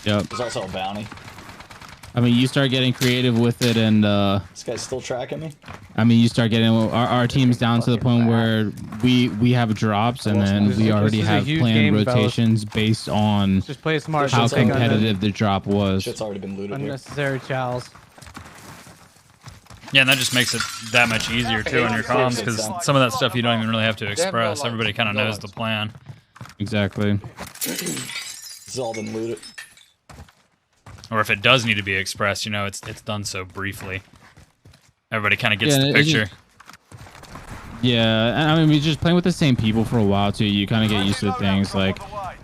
Yep. There's also a bounty. I mean, you start getting creative with it, and this guy's still tracking me. I mean, you start getting our team's down to the point where we have drops, and then we already have planned rotations based on just play smart. How competitive the drop was. Shit's already been looted. Unnecessary chows. Yeah, and that just makes it that much easier too on your comms because some of that stuff you don't even really have to express. Everybody kind of knows the plan. Exactly. It's all been looted. Or if it does need to be expressed, you know, it's done so briefly. Everybody kind of gets the it picture. Yeah, and I mean, we just playing with the same people for a while too. You kind of get used to things, like,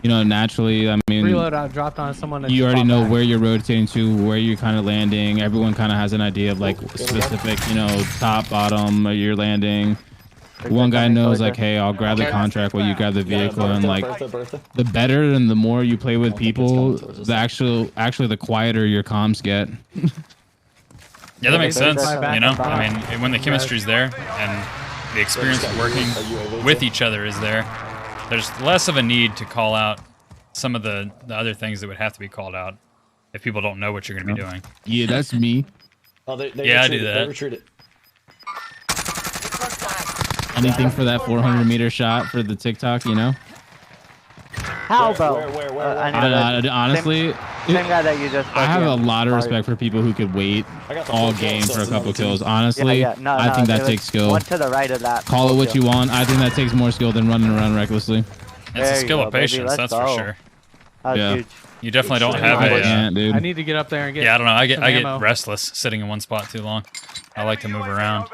you know, naturally. I mean, Reload out, dropped on someone. You already know where you're rotating to, where you're kind of landing. Everyone kind of has an idea of like specific, you know, top, bottom, you're landing. One guy knows like, hey, I'll grab the contract while you grab the vehicle, and like, the better and the more you play with people, the actually the quieter your comms get. Yeah, that makes sense. You know, I mean, when the chemistry's there and the experience of working with each other is there, there's less of a need to call out some of the other things that would have to be called out if people don't know what you're going to be doing. Yeah, that's me. Oh, yeah, I do that. Anything for that 400-meter shot for the TikTok, you know? How about? Honestly, same guy that you just. I have a lot of respect for people who could wait all game for a couple kills. Honestly, I think that takes skill. One to the right of that. Call it what you want. I think that takes more skill than running around recklessly. It's a skill of patience, that's for sure. Yeah. You definitely don't have a. Dude. I need to get up there and get. Yeah, I don't know. I get restless sitting in one spot too long. I like to move around.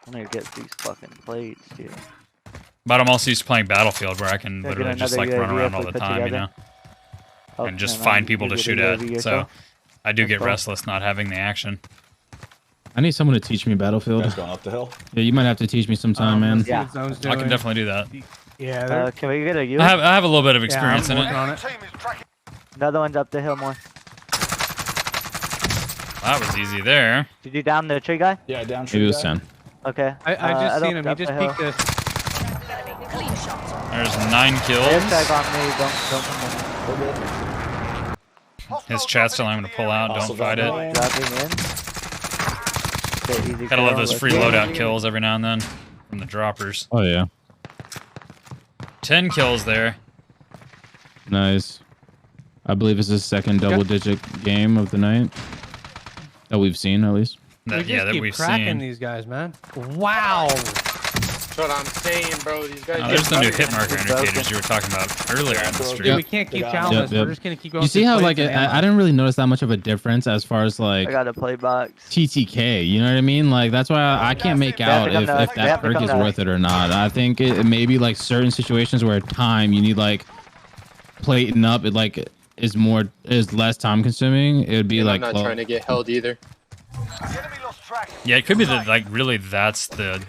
I'm gonna get these fucking plates, dude. But I'm also used to playing Battlefield, where I can literally just like run around all the time, you know, and just find people to shoot at. So I do get restless not having the action. I need someone to teach me Battlefield. Going up the hill. Yeah, you might have to teach me sometime, man. Yeah, I can definitely do that. Yeah. Can we get a U? I have a little bit of experience in it. Another one's up the hill more. That was easy there. Did you down the tree guy? Yeah, down tree. Maybe it was 10. Okay. I just seen him. He just peeked this. There's 9 kills. His chat's telling him to pull out. Don't fight it. Gotta love those free loadout kills every now and then from the droppers. Oh yeah. 10 kills there. Nice. I believe it's his second double-digit game of the night that we've seen, at least. That we've cracking seen. These guys, man. Wow. That's what I'm saying, bro. These guys. There's the new hit marker indicators you were talking about earlier in the stream. Yeah, we can't keep challenging this. We're just gonna keep going. You see how like I didn't really notice that much of a difference as far as like I got a play box. TTK. You know what I mean? Like that's why I can't make out if that perk is worth it or not. I think it may be like certain situations where time you need like plating up. It like is less time consuming. It would be like. I'm not trying to get held either. Yeah, it could be that like really that's the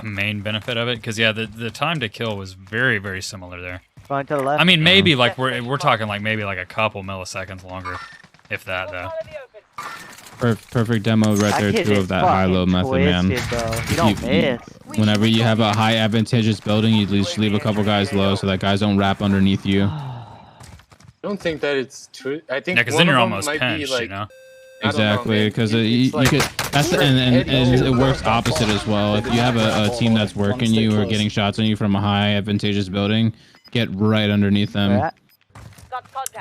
main benefit of it, because yeah, the time to kill was very, very similar there. Going to the left. I mean, maybe like we're talking like maybe like a couple milliseconds longer, if that though. Perfect demo right there too of that high-low method, man. You don't miss. Whenever you have a high advantageous building, you just leave a couple guys low so that guys don't wrap underneath you. I don't think that it's true. I think because then you're almost pinched, you know. Exactly, because you could. That's and it works opposite as well. If you have a team that's working you or getting shots on you from a high advantageous building, get right underneath them.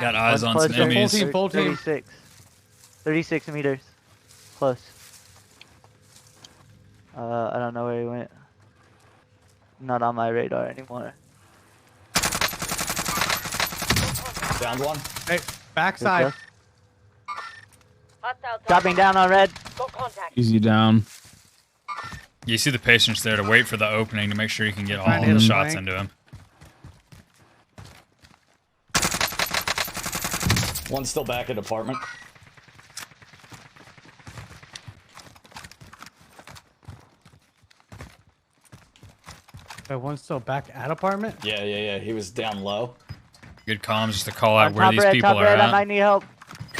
Got eyes on some enemies. Full team. 36 meters. Close. I don't know where he went. Not on my radar anymore. Downed one. Hey, backside. Dropping down on red. Easy down. You see the patience there to wait for the opening to make sure you can get all the shots into him. One's still back at apartment. One's still back at apartment? Yeah. He was down low. Good comms just to call out On where top these red, people top are red, I at. might need help.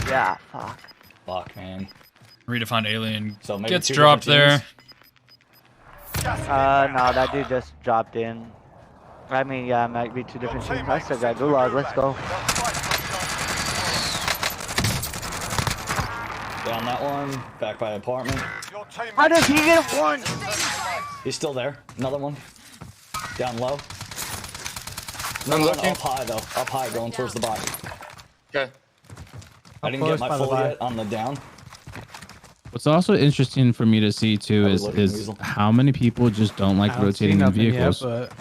Yeah, fuck. Fuck, man. Redefined alien So maybe gets two dropped different there. No, that dude just dropped in. I mean, yeah, it might be two different teams. I still got Gulag. Let's go. Down that one. Back by apartment. How does he get one? He's still there. Another one. Down low. I'm looking. Up high though. Up high, going towards the body. Okay. I didn't get my full yet on the down. What's also interesting for me to see too is how many people just don't like rotating in vehicles. Yet, but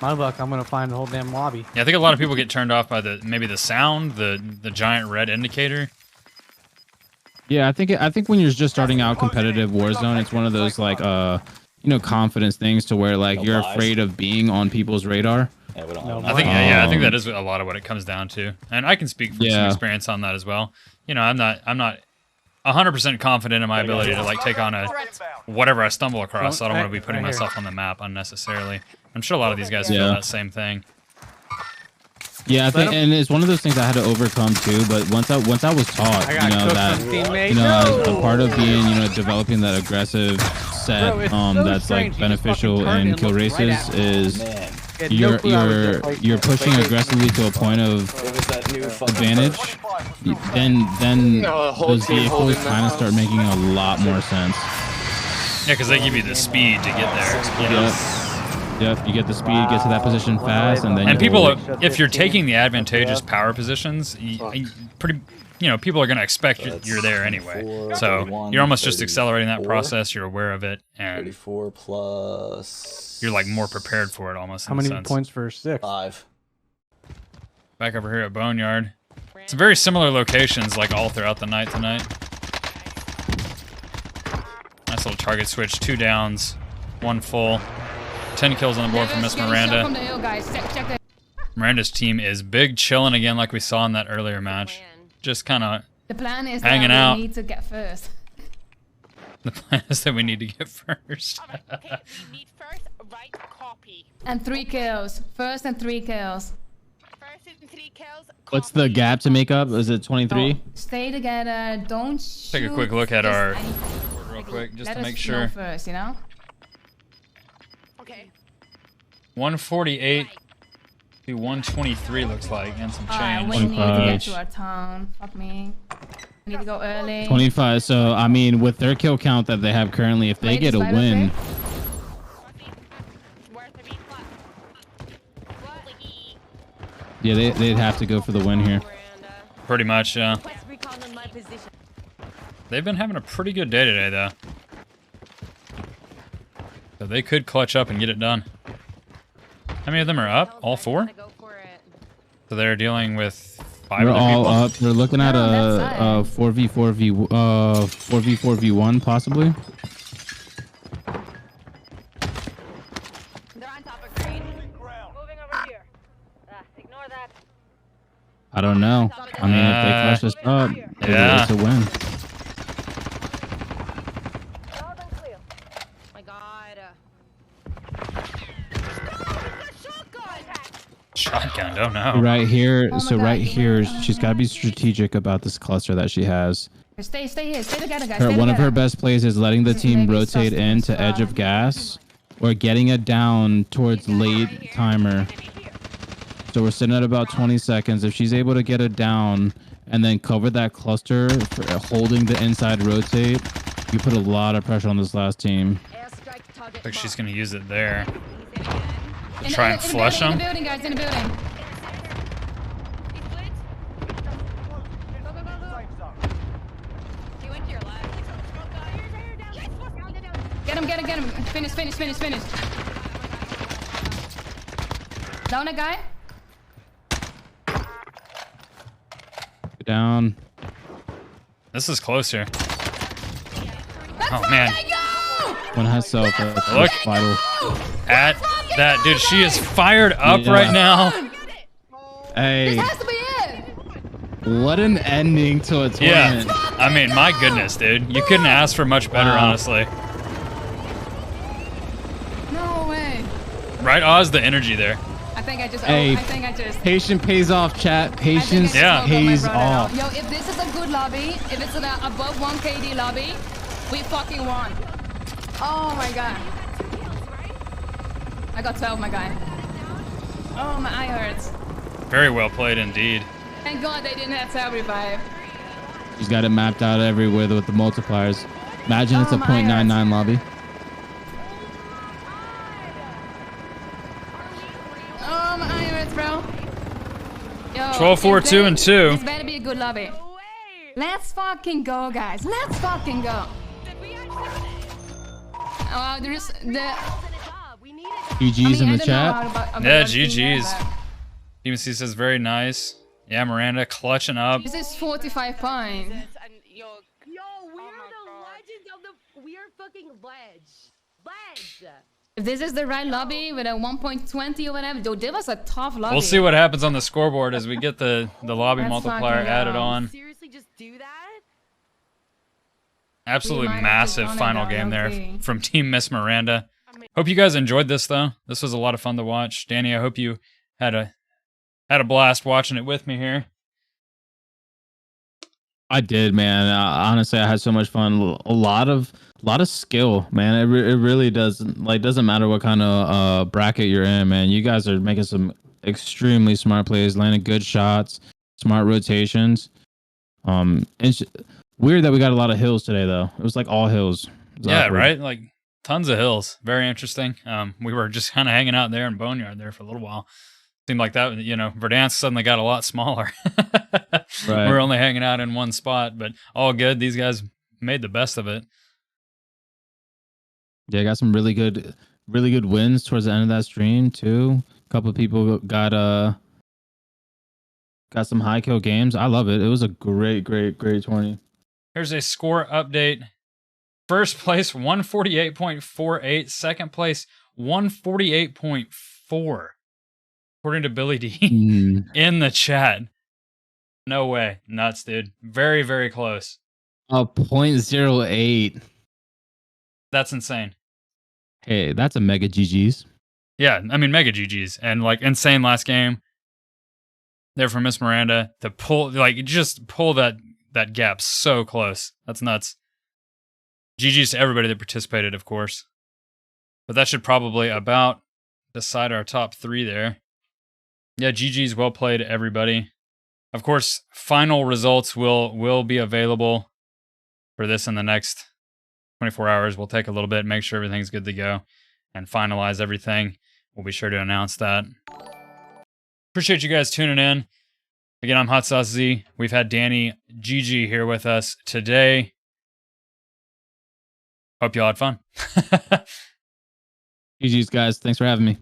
my luck, I'm gonna find the whole damn lobby. Yeah, I think a lot of people get turned off by maybe the sound, the giant red indicator. Yeah, I think when you're just starting out competitive Warzone, it's one of those like you know, confidence things to where like you're afraid of being on people's radar. Yeah, we don't I think I think that is a lot of what it comes down to, and I can speak from some experience on that as well. You know, I'm not 100% confident in my ability to like take on whatever I stumble across. So I don't want to be putting myself on the map unnecessarily. I'm sure a lot of these guys feel that same thing. Yeah, I think, and it's one of those things I had to overcome too. But once I was taught, you know, that you know, as a part of being, you know, developing that aggressive set, that's like beneficial in kill races is you're pushing aggressively to a point of advantage. Then those vehicles kind of start making a lot more sense. Yeah, because they give you the speed to get there. You know? Yep, you get the speed, get to that position fast, and then. And people, if you're taking the advantageous power positions, people are going to expect you're there anyway. So you're almost just accelerating that process. You're aware of it, and 34 plus. You're like more prepared for it almost. How many points for 6? 5. Back over here at Boneyard. It's very similar locations, like all throughout the night tonight. Nice little target switch. 2 downs, 1 full. 10 kills on the board from Miss Miranda. Miranda's team is big chilling again like we saw in that earlier match. Just kind of the plan is hanging that out. we need to get first. The plan is that we need to get first. And 3 kills. First and 3 kills. What's the gap to make up? Is it 23? Stay together. Don't shoot. Take a quick look at our board real quick just to make sure. Let us know first, you know? 148 to 123 looks like, and some change. We need to get to our town. Fuck me. We need to go early. 25. So I mean, with their kill count that they have currently, if they get a win, yeah, they'd have to go for the win here. Pretty much, yeah. They've been having a pretty good day today, though. So they could clutch up and get it done. How many of them are up? All 4? So they're dealing with 5 They're other all people? up. They're looking at a 4v1 possibly. I don't know. I mean, if they clutch this up, it's a win. Shotgun, don't know. Right here, right here, she's got to be strategic about this cluster that she has. Stay here. Stay together, guys. One of her best plays is letting the team rotate into edge of gas or getting it down towards late timer. So we're sitting at about 20 seconds. If she's able to get it down and then cover that cluster for holding the inside rotate, you put a lot of pressure on this last team. Looks like she's going to use it there. To try and flush them. In the building, guys. In the building. Get him. Finish. Down a guy. Down. This is closer. Oh, man. One has self. Look vital. At that, dude. She is fired up right now. Hey. This has to be it. What an ending to a tournament. Yeah. I mean, my goodness, dude. You couldn't ask for much better, honestly. No way. Right, Oz? The energy there. I think I just. Hey, I think I just. Patience pays off, chat. Patience pays off. Yo, if this is a good lobby, if it's an above 1 KD lobby, we fucking won. Oh my god. I got 12, my guy. Oh, my eye hurts. Very well played indeed. Thank God they didn't have cell revive. He's got it mapped out everywhere with the multipliers. Imagine it's a .99 lobby. Oh, my eye hurts, bro. Yo, 12, 4, 2, and 2. This better be a good lobby. Let's fucking go, guys. Let's fucking go. There's the... GG's in the chat. Yeah, GG's. Demon C says very nice. Yeah, Miranda clutching up. This is 45 points. Yo, we are the legends of the. We are fucking ledge. If this is the right lobby with a 1.20 or whatever, dude, that was a tough lobby. We'll see what happens on the scoreboard as we get the lobby multiplier added on. Seriously, just do that. Absolutely massive final game there from Team Miss Miranda. Hope you guys enjoyed this though. This was a lot of fun to watch. Danny, I hope you had a blast watching it with me here. I did, man. Honestly, I had so much fun. A lot of skill, man. It really doesn't matter what kind of bracket you're in, man. You guys are making some extremely smart plays, landing good shots, smart rotations. It's weird that we got a lot of hills today, though. It was like all hills. Yeah, right. Like tons of hills. Very interesting. We were just kind of hanging out there in Boneyard there for a little while. Seemed like that, you know, Verdansk suddenly got a lot smaller. Right. We're only hanging out in one spot, but all good. These guys made the best of it. Yeah, got some really good wins towards the end of that stream too. A couple of people got some high kill games. I love it. It was a great 20. Here's a score update. First place 148.48. Second place 148.4. According to Billy D in the chat. No way. Nuts, dude. Very, very close. A 0.08. That's insane. Hey, that's a mega GG's. Yeah, I mean mega GG's. And like insane last game. There for Miss Miranda to pull, like just pull that gap so close. That's nuts. GG's to everybody that participated, of course. But that should probably about decide our top 3 there. Yeah, GG's, well played, everybody. Of course, final results will be available for this in the next 24 hours. We'll take a little bit, make sure everything's good to go, and finalize everything. We'll be sure to announce that. Appreciate you guys tuning in. Again, I'm HotSauceZee. We've had DannyGG here with us today. Hope y'all had fun. GG's, guys. Thanks for having me.